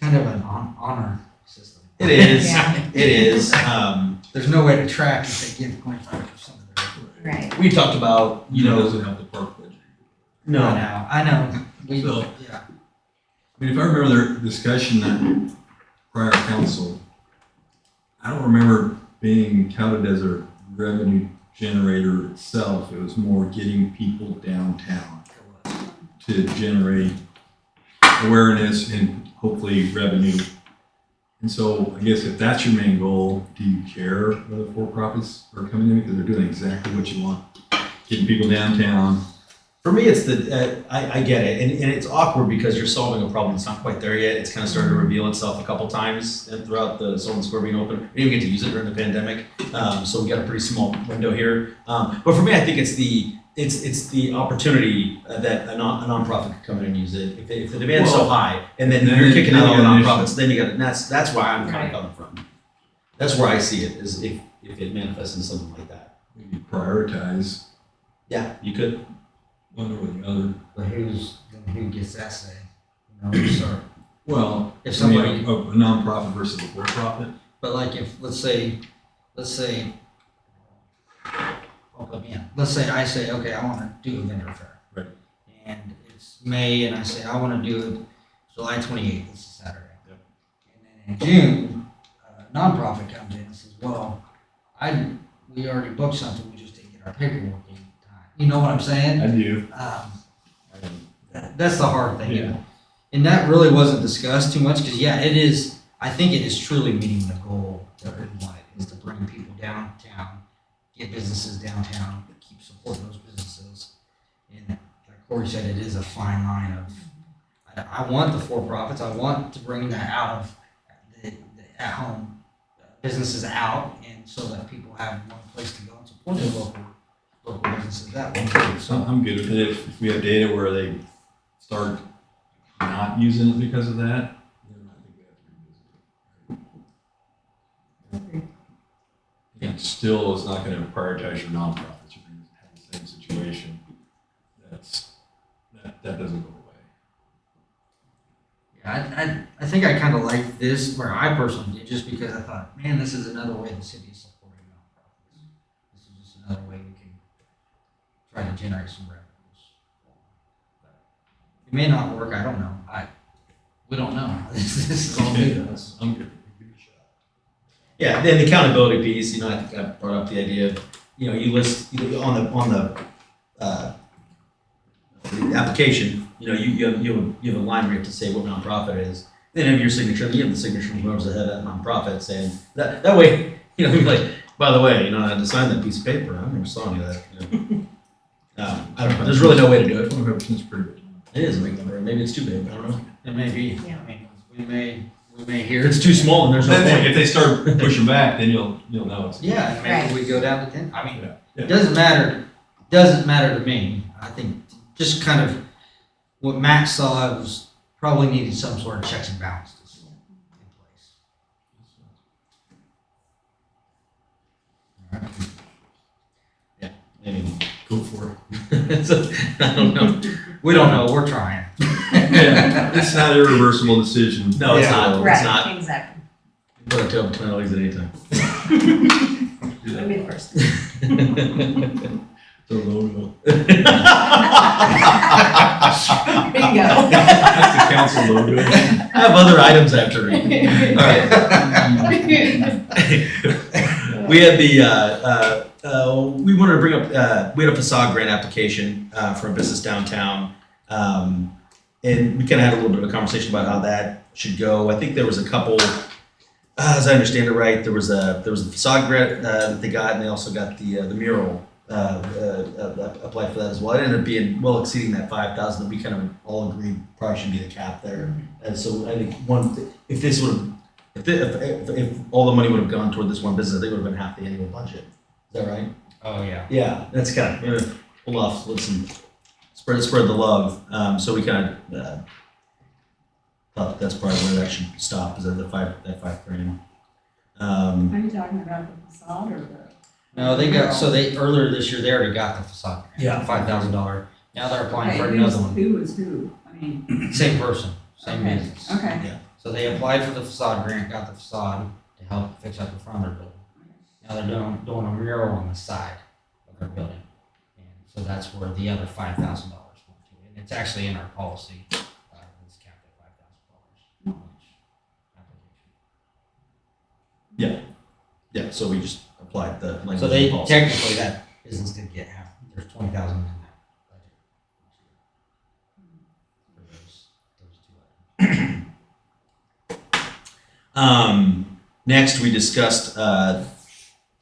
kind of an honor system. It is. Yeah. It is. There's no way to track if they give 25% of their. Right. We talked about, It doesn't help the park budget. no. I know. So- Yeah. If I remember their discussion at prior council, I don't remember being touted as a revenue generator itself. It was more getting people downtown to generate awareness and hopefully revenue. And so I guess if that's your main goal, do you care whether for-profits are coming in because they're doing exactly what you want? Getting people downtown. For me, it's I get it, and it's awkward because you're solving a problem that's not quite there yet. It's kind of started to reveal itself a couple times throughout the Sullivan Square being open. We didn't get to use it during the pandemic, so we got a pretty small window here. But for me, I think it's the opportunity that a nonprofit could come in and use it. If the demand's so high, and then you're kicking out all the nonprofits, then you got, and that's where I'm kind of coming from. That's where I see it, is if it manifests into something like that. Maybe prioritize Yeah, you could. one over the other. But who gets that say? You know, so, Well, if I mean, somebody, a nonprofit versus a for-profit. but like if, let's say, I'll put me in. Let's say I say, okay, I want to do a vendor fair. Right. And it's May, and I say, I want to do it July 28th, it's a Saturday. Yep. And then in June, a nonprofit comes in and says, well, we already booked something, we just didn't get our paperwork in time. You know what I'm saying? I do. That's the hard thing. Yeah. And that really wasn't discussed too much, because yeah, it is, I think it is truly meeting the goal that we want, is to bring people downtown, get businesses downtown, keep supporting those businesses. And like Corey said, it is a fine line of, I want the for-profits, I want to bring that out of the at-home businesses out, and so that people have one place to go and support their local businesses that way. So So I'm good with it. If we have data where they start not using it because of that, then I think we have to revisit it. And still is not going to prioritize your nonprofits. You're going to have the same situation. That doesn't go away. yeah, I think I kind of like this, where I personally did, just because I thought, man, this is another way the city is supporting nonprofits. This is just another way we can try to generate some revenues. It may not work, I don't know. We don't know. This is all new to us. I'm good. Give it a shot. Yeah, then the accountability piece, I think I brought up the idea of, you list on the application, you have a line where you have to say what nonprofit it is. Then have your signature, then you have the signature from whoever's the head of that nonprofit saying that way, you're like, by the way, I had to sign that piece of paper. I never saw any of that. I don't know. There's really no way to do it. 25% is pretty good. It is a big number. Maybe it's too big. I don't know. It may be, Yeah. I mean, we may hear. If it's too small, then there's no Then point. if they start pushing back, then you'll know it's. Yeah, and maybe Right. we go down to 10. I mean, Yeah. it doesn't matter to me. I think just kind of what Max saw was probably needed some sort of checks and balances in place. Maybe. Go for it. So, I don't know. We don't know, we're trying. Yeah, it's not a irreversible decision. No, it's Yeah. not. It's Right, not. exactly. Put a tail between our legs at any time. I'll be the first. The logo. There you go. That's the council logo. I have other items I have to read. All right. We had we wanted to bring up, we had a facade grant application for a business downtown. And we kind of had a little bit of a conversation about how that should go. I think there was a couple, as I understand it right, there was a facade grant that they got, and they also got the mural applied for that as well. It ended up being well exceeding that 5,000 that we kind of all agreed probably should be the cap there. And so I think if this would have, if all the money would have gone toward this one business, I think it would have been half the annual budget. Is that right? Oh, yeah. Yeah, that's kind of pull off, listen, spread the love. So we kind of thought that's probably where that should stop, is at that five grand. Are you talking about the facade or the? No, earlier this year, they already got the facade grant. Yeah. $5,000. Now they're applying for Okay, another one. Who was who? I mean, Same person, same okay, business. okay. So they applied for the facade grant, got the facade to help fix up the front of their building. Now they're doing a mural on the side of their building. And so that's where the other $5,000 went to. And it's actually in our policy. It's capped at $5,000 on each application. Yeah, so we just applied the language So of the they, policy. technically, that business did get half, there's 20,000 in that budget. For those two items. Next, we discussed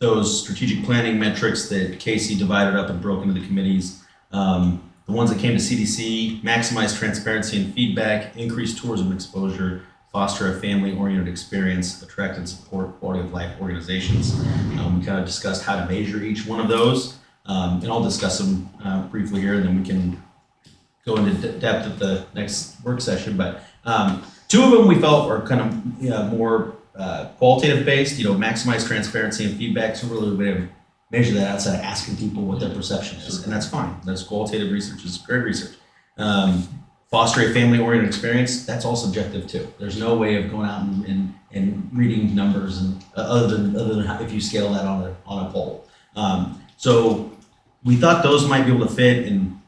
those strategic planning metrics that Casey divided up and broke into the committees. The ones that came to CDC: maximize transparency and feedback, increase tourism exposure, foster a family-oriented experience, attract and support quality of life organizations. We kind of discussed how to measure each one of those, and I'll discuss them briefly here, and then we can go into depth at the next work session. But two of them we felt were kind of more qualitative based. Maximize transparency and feedback. So really, we have measure that outside of asking people what their perception is, and that's fine. That's qualitative research. Is great research. Foster a family-oriented experience. That's all subjective too. There's no way of going out and reading numbers and other than how, if you scale that on a poll. So we thought those might be able to fit and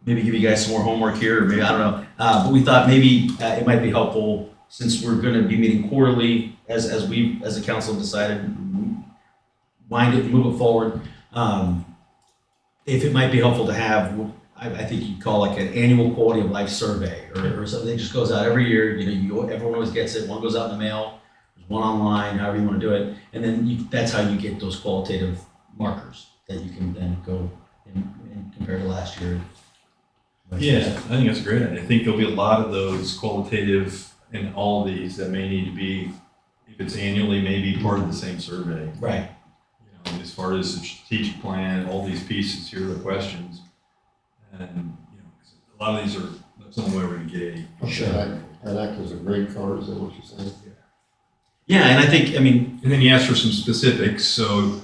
maybe give you guys some more homework here, or maybe I don't know. But we thought maybe it might be helpful, since we're going to be meeting quarterly, as we as a council decided, wind it and move it forward. If it might be helpful to have, I think you'd call like an annual quality of life survey or something that just goes out every year. Everyone always gets it. One goes out in the mail, there's one online, however you want to do it, and then that's how you get those qualitative markers that you can then go and compare to last year. Yeah, I think that's a great idea. I think there'll be a lot of those qualitative in all these that may need to be, if it's annually, maybe part of the same survey. Right. As far as the strategic plan, all these pieces, here are the questions. And, 'cause a lot of these are, that's the only way we're gonna get any. Okay, that act as a grade card, is that what you're saying? Yeah, and I think, And then you ask for some specifics, so,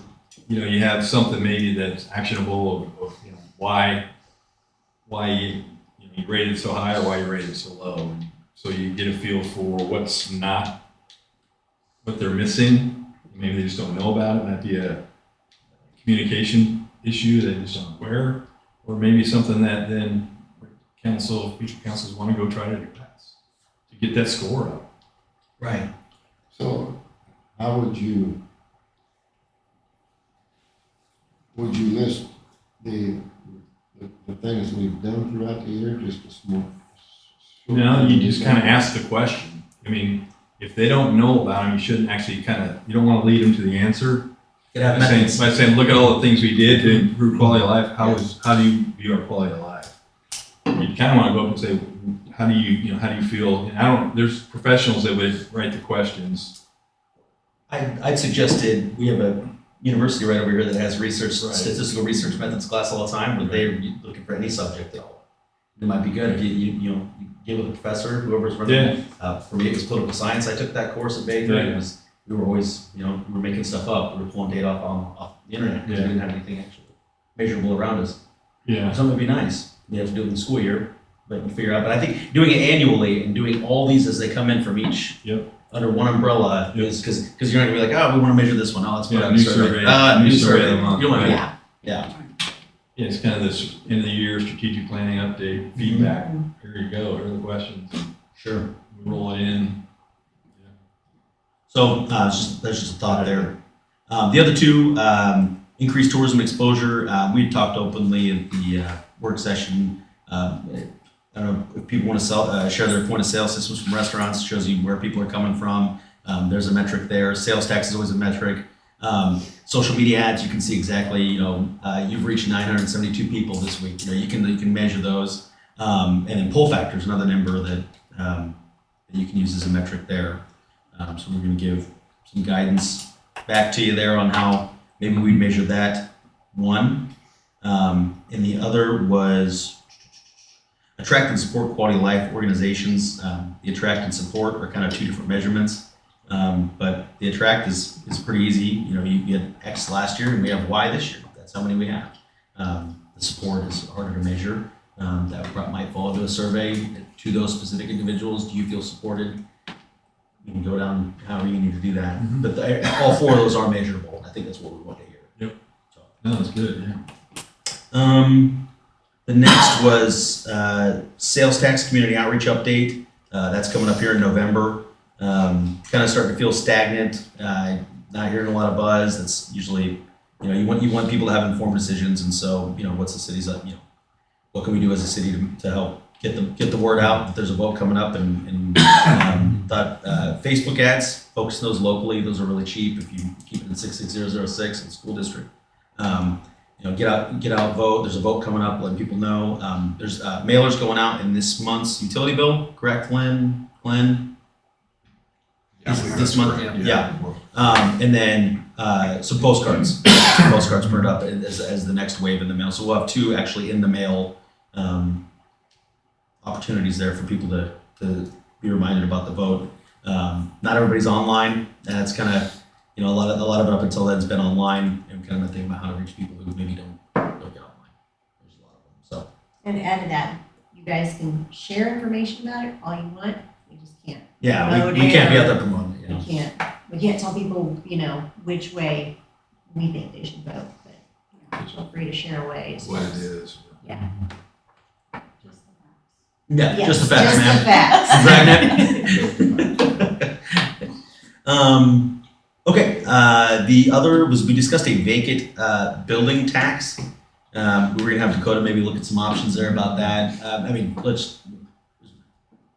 you have something maybe that's actionable of why you rated it so high or why you rated it so low. And so you get a feel for what they're missing. Maybe they just don't know about it. It might be a communication issue, they just aren't aware. Or maybe something that then future councils want to go try to address to get that score up. right. So how would you list the things we've done throughout the year, just a small? You just kind of ask the question. I mean, if they don't know about them, you shouldn't actually you don't want to lead them to the answer. By saying, look at all the things we did to improve quality of life. How do you view our quality of life? You kind of want to go up and say, how do you feel? And there's professionals that would write the questions. I'd suggested, we have a university right over here that has research, Right. statistical research methods class all the time, where they're looking for any subject at all. It might be good if you get with a professor, whoever's running. For me, it was political science. I took that course at Baker. Yeah. We were always, we were making stuff up. We were pulling data off the internet because we didn't have anything actually measurable around us. Yeah. Some would be nice. We have to do it in the school year, but we figure out. But I think doing it annually and doing all these as they come in from each under one umbrella is because you're not gonna be like, oh, we want to measure this one. Oh, let's put it on the survey. New survey. Of the month. You don't want to. Right. Yeah. Yeah, it's kind of this end of the year strategic planning update, feedback. Here you go. Here are the questions. Sure. We roll it in. So that's just a thought there. The other two, increased tourism exposure. We talked openly at the work session. I don't know if people want to share their point of sale systems from restaurants. It shows you where people are coming from. There's a metric there. Sales tax is always a metric. Social media ads, you can see exactly. You've reached 972 people this week. You can measure those. And then pull factor is another number that you can use as a metric there. So we're going to give some guidance back to you there on how maybe we'd measure that one. And the other was attract and support quality of life organizations. The attract and support are kind of two different measurements. But the attract is pretty easy. You had X last year and we have Y this year. That's how many we have. The support is harder to measure. That might fall into a survey to those specific individuals. Do you feel supported? You can go down however you need to do that. Mm-hmm. But all four of those are measurable. I think that's what we want to hear. Yep. No, that's good. Yeah. The next was sales tax community outreach update. That's coming up here in November. Kind of starting to feel stagnant. Not hearing a lot of buzz. That's usually you want people to have informed decisions, and so, what's the city's, what can we do as a city to help get the word out that there's a vote coming up, and Facebook ads, focus those locally, those are really cheap if you keep it in 66006 in the school district. Get out, vote. There's a vote coming up, letting people know. There's mailers going out in this month's utility bill, correct, Glenn? This month, yeah. And then some postcards. Postcards printed up as the next wave in the mail. So we'll have 2 actually in the mail opportunities there for people to be reminded about the vote. Not everybody's online, and it's kind of, a lot of it up until then has been online, and kind of thinking about how to reach people who maybe don't get online. There's a lot of them. So. And to add to that, you guys can share information about it all you want, you just can't. Yeah, promote we can't be it, out there promoting it. We can't tell people, which way we think they should vote, but feel free to share away. What it is. Yeah. Yeah, Yes, just the facts, just the man. facts. Okay, the other was we discussed a vacant building tax. We were gonna have Dakota maybe look at some options there about that.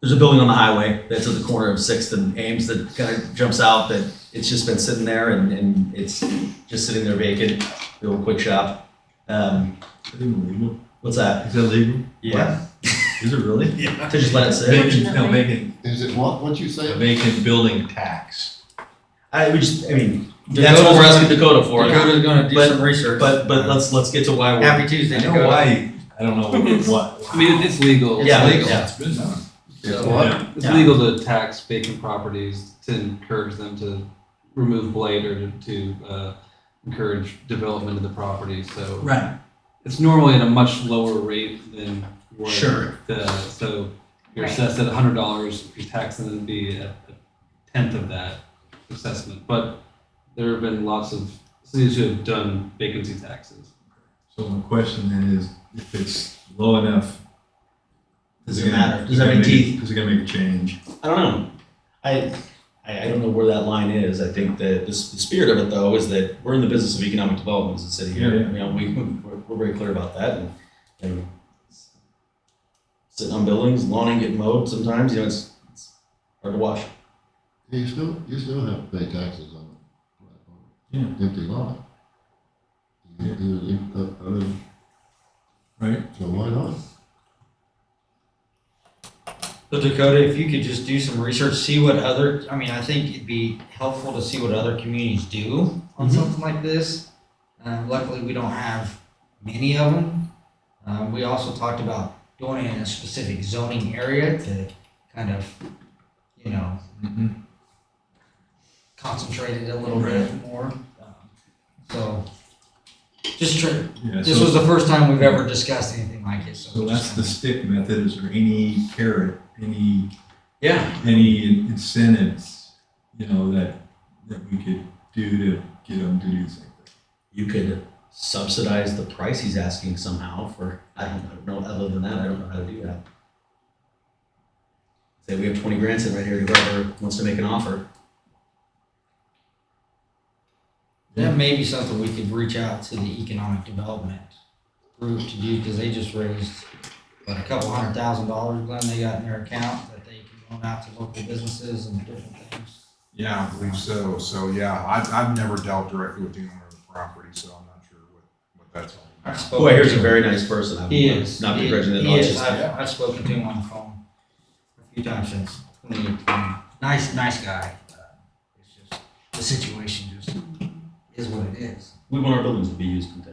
There's a building on the highway that's at the corner of 6th and Ames that kind of jumps out that it's just been sitting there and it's just sitting there vacant, a little quick shop. Is that even legal? What's that? Is that legal? Yeah. Is it really? To just let it sit? Vacant, Is it what you say? a vacant building tax. That's what Dakota's we're asking gonna- Dakota for. Dakota's gonna do But- some research. But let's get to why we're. Happy Tuesday, I know Dakota. why, I don't know what. I mean, it's legal. Yeah, legal. yeah. It's been done. So, It's Yeah. legal to tax vacant properties to encourage them to remove blight or to encourage development of the property. So Right. it's normally at a much lower rate than what Sure. so you're Right. assessed at $100. If you tax them, it'd be a 1/10 of that assessment. But there have been lots of cities who have done vacancy taxes. So the question then is, if it's low enough. Does it matter? Does that make teeth? Is it gonna make a change? I don't know. I don't know where that line is. I think that the spirit of it though is that we're in the business of economic development as a city here. Yeah. We're very clear about that and sitting on buildings, lawning getting mowed sometimes, it's hard to watch. You still have to pay taxes on empty lot. Right? So why not? So Dakota, if you could just do some research, see what I think it'd be helpful to see what other communities do on something like this. Luckily, we don't have many of them. We also talked about doing it in a specific zoning area to kind of, concentrate it a little bit more. So, just try. Yeah, This so, was the first time we've ever discussed anything like it. so that's the stick method. Is there any carrot, any Yeah. incentives, that we could do to get them to do the same thing? You could subsidize the price he's asking somehow for, I don't know, other than that, I don't know how to do that. Say we have 20 grand sitting right here, whoever wants to make an offer. That may be something we could reach out to the economic development group to do, because they just raised, a couple $100,000, Glenn, they got in their account that they can loan out to local businesses and different things. Yeah, I believe so. So, yeah, I've never dealt directly with the owner of the property, so I'm not sure what that's all about. Boy, here's a very nice person. I'm He is. Not He- begrudging that he knowledge. is. I've spoken to him on the phone a few times since 2018. Nice guy. It's just, the situation just is what it is. We want our buildings to be used in town.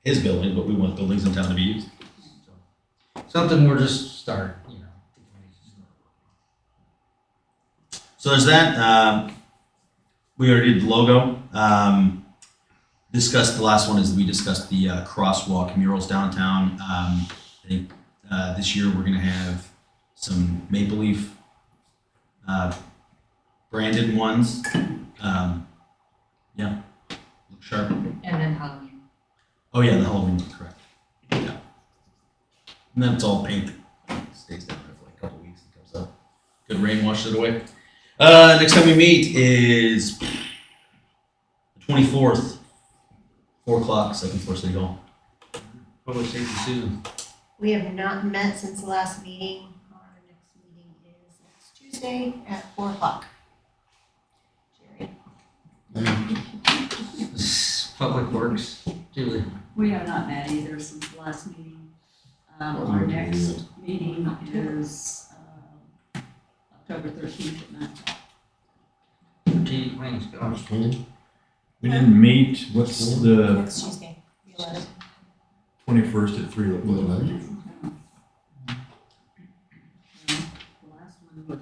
His building, but we want buildings in town to be used. Something we're just starting, So there's that. We already did the logo. Discussed the last one is we discussed the crosswalk murals downtown. I think this year we're gonna have some maple leaf branded ones. Yeah, look sharp. And then Halloween. Oh yeah, the Halloween one, correct. Yeah. And then it's all paint. Stays down there for like a couple weeks and comes up. Good rain washes it away. Next time we meet is the 24th 4 o'clock, second floor City Hall. Public Safety Susan. We have not met since the last meeting. Our next meeting is next Tuesday at 4 o'clock. Jerry? Public Works, Julie. We have not met either since the last meeting. Our next meeting is October 13th at 9 o'clock. Strategic Planning, Scott. Next meeting? We didn't meet, what's the Next Tuesday, the 11th. 21st at 3 o'clock? The last one was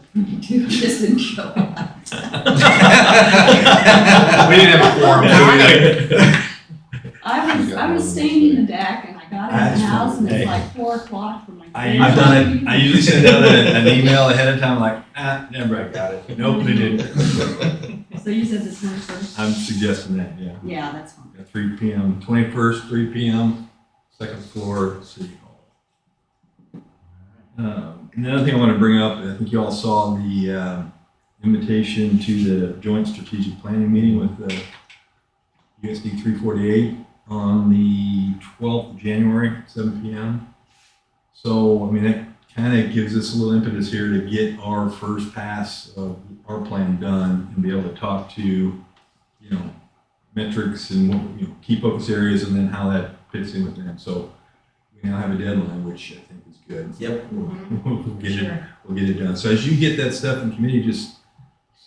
just didn't show up. We didn't have a quorum, so I was staying in the deck and I got in That's the house and fine. it's like 4 o'clock for my. I've done it, I usually send out an email ahead of time, like, never, I got it. Nope, they didn't. So you said the 21st? I'm suggesting that, yeah. Yeah, that's fine. At 3 p.m., 21st, 3 p.m., second floor, City Hall. Another thing I want to bring up, I think you all saw the invitation to the joint strategic planning meeting with the USD 348 on the 12th of January, 7 p.m. So, I mean, that kind of gives us a little impetus here to get our first pass of our plan done and be able to talk to, you know, metrics and what, you know, key focus areas and then how that fits in with them. So we now have a deadline, which I think is good. Yep. We'll get it, Sure. we'll get it done. So as you get that stuff in committee, just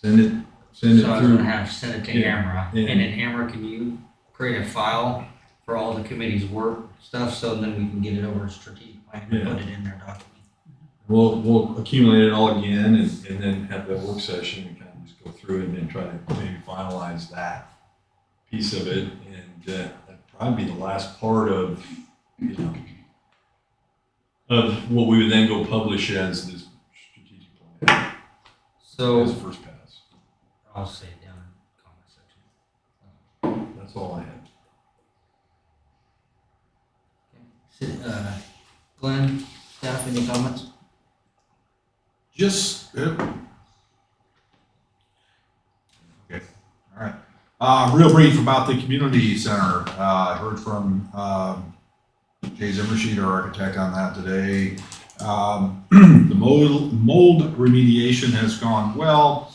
send it So I was through. gonna have send it to Yeah. Amara, Yeah. and then Amara, can you create a file for all the committee's work stuff, so then we can get it over to strategic plan and Yeah. put it in their document. We'll accumulate it all again and then have that work session and kind of just go through it and then try to maybe finalize that piece of it. And that'd probably be the last part of, you know, of what we would then go publish as this strategic plan, So as first pass. I'll say it down in the comment section. That's all I had. Glenn, staff, any comments? Just, okay, all right. Real brief about the community center. I heard from Jay Zimmershed, our architect, on that today. The mold remediation has gone well.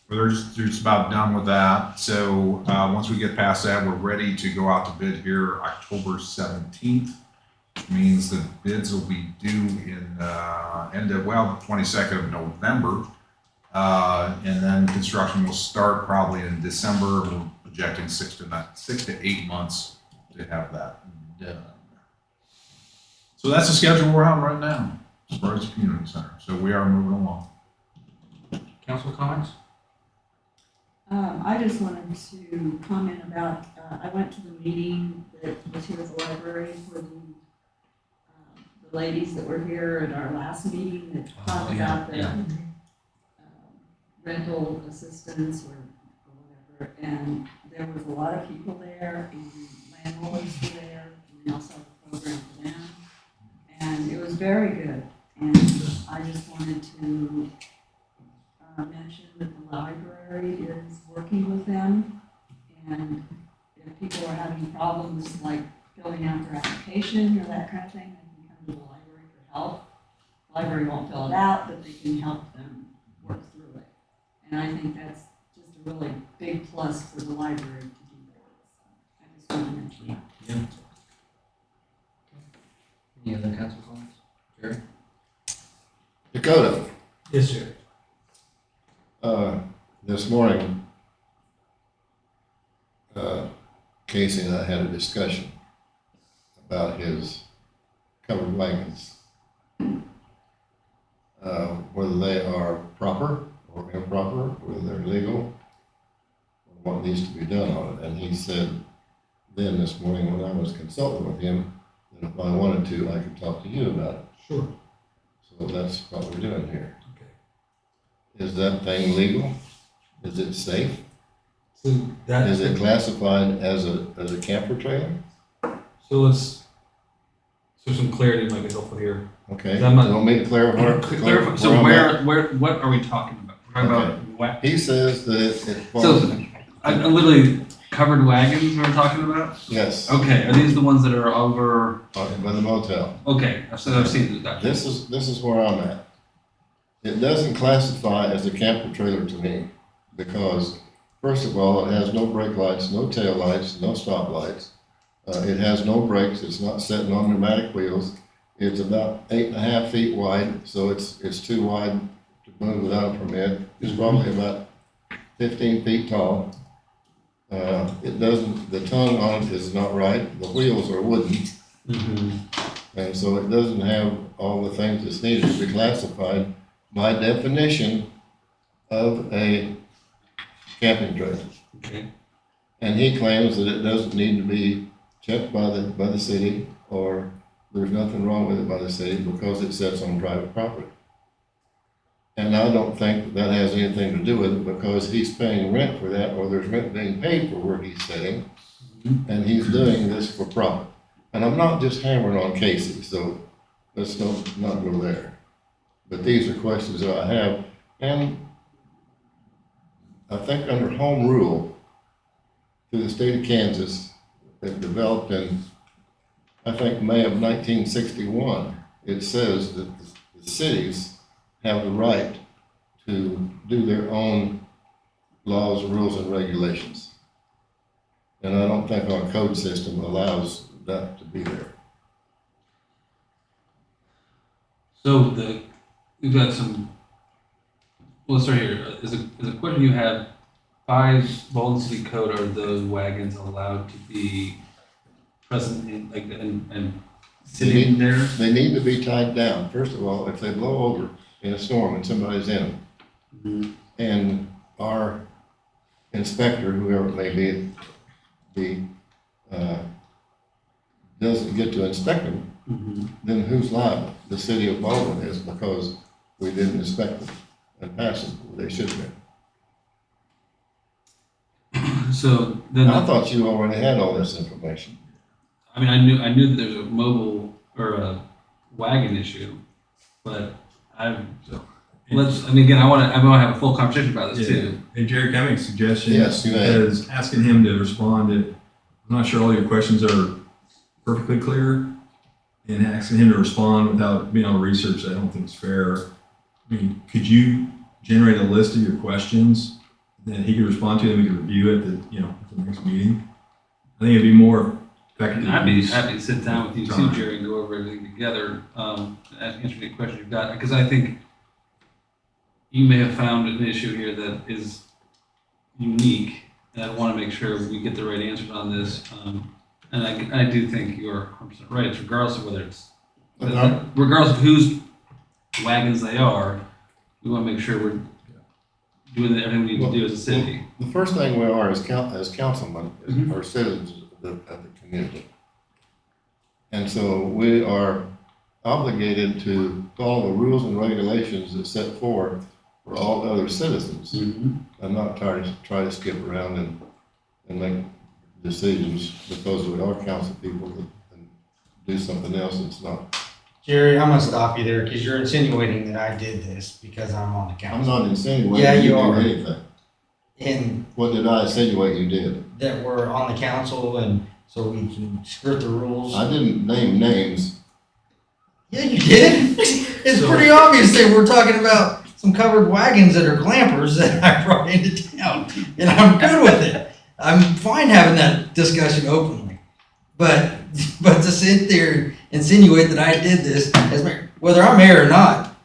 They're just about done with that. So once we get past that, we're ready to go out to bid here October 17th. Which means the bids will be due in the 22nd of November. And then construction will start probably in December. We're projecting 6 to 8 months to have that done. So that's the schedule we're on right now as far as the community center. So we are moving along. Council comments? I just wanted to comment about, I went to the meeting that was here at the library for the ladies that were here at our last meeting that talked about the rental assistance or whatever. And there was a lot of people there and landlords were there and we also have a program for them. And it was very good. And I just wanted to mention that the library is working with them. And if people are having problems like filling out their application or that kind of thing, to the library for help. The library won't fill it out, but they can help them work through it. And I think that's just a really big plus for the library to do that. So I just want to mention that. Any other council comments? Jerry? Dakota, Yes, sir. this morning, Casey and I had a discussion about his covered blankets, whether they are proper or improper, whether they're legal, or what needs to be done on it. And he said then this morning when I was consulting with him, that if I wanted to, I could talk to you about it. Sure. So that's what we're doing here. Okay. Is that thing legal? Is it safe? So that Is it classified as a camper trailer? So let's, so some clarity might be helpful here. Okay, That might- you want me to clarify? Clarify, so where I'm where, what are we talking about? We're talking about Okay. what? at? He says that it So, falls, I literally, covered wagons we're talking about? Yes, Okay, are these the ones that are over, by the motel. okay, I've seen that. This is where I'm at. It doesn't classify as a camper trailer to me because, first of all, it has no brake lights, no tail lights, no stop lights. It has no brakes. It's not sitting on pneumatic wheels. It's about 8.5 feet wide, so it's too wide to move without a permit. It's probably about 15 feet tall. It doesn't, the tongue on it is not right. The wheels are wooden. And so it doesn't have all the things that's needed to be classified by definition of a camping trailer. Okay. And he claims that it doesn't need to be checked by the city, or there's nothing wrong with it by the city because it sits on private property. And I don't think that has anything to do with it because he's paying rent for that, or there's rent being paid for where he's sitting, and he's doing this for profit. And I'm not just hammering on Casey, so let's not go there. But these are questions that I have, and I think under home rule through the state of Kansas that developed in, I think, May of 1961, it says that the cities have the right to do their own laws, rules, and regulations. And I don't think our code system allows that to be there. So we've got some, well, let's start here. Is a question you have, by Baldwin City Code, are those wagons allowed to be present in, like, and sitting there? They need to be tied down. First of all, if they blow over in a storm and somebody's in them, and our inspector, whoever it may be, doesn't get to inspect them, then who's liable? The city of Baldwin is, because we didn't inspect them and pass them where they should have been. So then, I thought you already had all this information. I mean, I knew that there's a mobile or a wagon issue, but I mean, again, I want to have a full conversation about this too. Hey, Jerry, can I make a suggestion? Yes, you may. Because asking him to respond to, I'm not sure all your questions are perfectly clear, and asking him to respond without being able to research, I don't think is fair. I mean, could you generate a list of your questions that he could respond to, and we could review it at the next meeting? I think it'd be more effective. I'd be happy to sit down with you too, Jerry, and go over everything together, answer any questions you've got, because I think you may have found an issue here that is unique, and I want to make sure we get the right answers on this. And I do think you're 100% right. It's regardless of whether it's, regardless of whose wagons they are, we want to make sure we're doing everything we need to do as a city. The first thing we are as councilmen are citizens of the community. And so we are obligated to follow the rules and regulations that set forth for all other citizens, and not try to skip around and make decisions because we are council people and do something else that's not. Jerry, I'm gonna stop you there because you're insinuating that I did this because I'm on the council. I'm not insinuating Yeah, you did are. anything. And What did I insinuate you did? that we're on the council and so we can skirt the rules. I didn't name names. Yeah, you did. It's pretty obvious that we're talking about some covered wagons that are glampers that I brought into town, and I'm good with it. I'm fine having that discussion openly, but to sit there and insinuate that I did this as mayor, whether I'm mayor or not,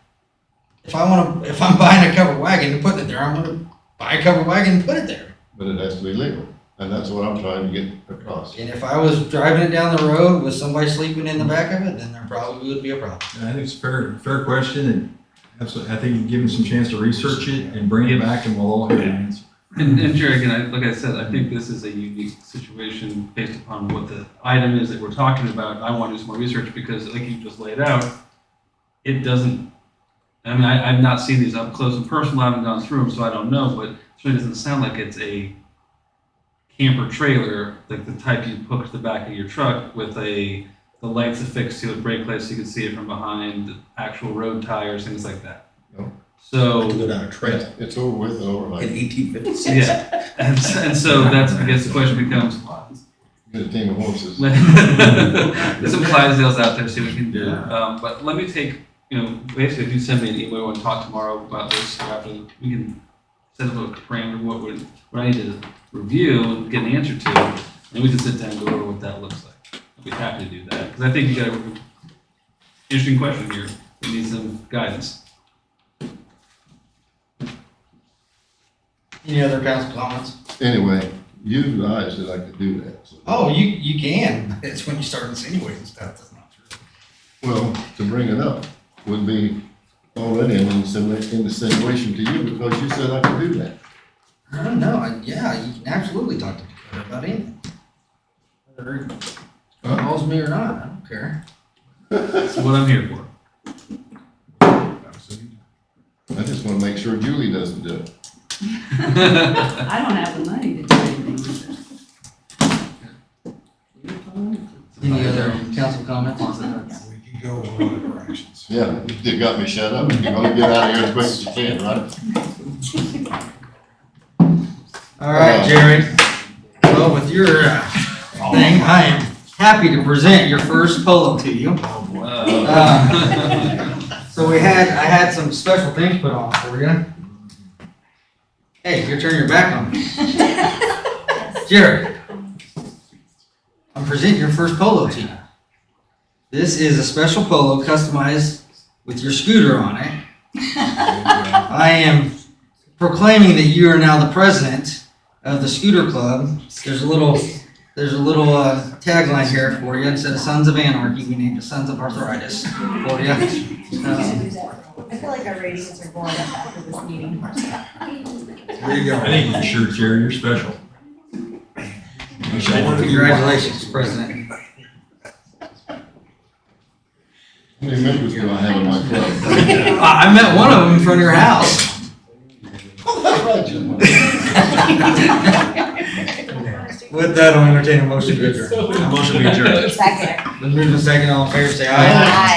if I'm buying a covered wagon and putting it there, I'm gonna buy a covered wagon and put it there. But it has to be legal, and that's what I'm trying to get across. And if I was driving it down the road with somebody sleeping in the back of it, then there probably would be a problem. I think it's a fair question, and absolutely, I think you give him some chance to research it and bring it back, and we'll all hear an answer. And Jerry, again, like I said, I think this is a unique situation based upon what the item is that we're talking about. I want to do some more research because, like you just laid out, it doesn't. I mean, I've not seen these up close and personal. I haven't gone through them, so I don't know. But it certainly doesn't sound like it's a camper trailer, like the type you hook to the back of your truck with the lights affixed to it, brake lights, so you can see it from behind, the actual road tires, things like that. No. So, Go down a trail It's over with and over in like, 1856. yeah, and so that's, I guess the question becomes, get a team of horses. there's some Clydesdales out there, see what we can do. But let me take, basically, if you send me an email and talk tomorrow about this, after, we can set up a parameter, what I need to review and get an answer to, and we can sit down and go over what that looks like. I'd be happy to do that, because I think you got an interesting question here, we need some guidance. Any other council comments? Anyway, you advised that I could do that. So- Oh, you can. It's when you start insinuating stuff that's not true. Well, to bring it up would be already an insinuation to you because you said I could do that. I don't know. Yeah, you can absolutely talk to Dakota about anything. Whether he calls me or not, I don't care. That's what I'm here for. I just want to make sure Julie doesn't do it. I don't have the money to do anything with it. Any other council comments? We can go in other directions. Yeah, you got me shut up. You're gonna get out of here as quick as you can, right? All right, Jerry. Well, with your thing, I am happy to present your first polo to you. So I had some special things put on for you. Hey, you're turning your back on me. Jerry, I'm presenting your first polo to you. This is a special polo customized with your scooter on it. I am proclaiming that you are now the president of the scooter club. There's a little tagline here for you. Instead of Sons of Anarchy, we named it Sons of Arthritis for you. I feel like our ratings are going up after this meeting. There you go. I think for sure, Jerry, you're special. Congratulations, President. How many members do I have in my club? I met one of them in front of your house. That's right, Jim. With that, I'll entertain a motion to adjourn. Motion to adjourn. Second. Then move to second, all in favor, say aye. Aye.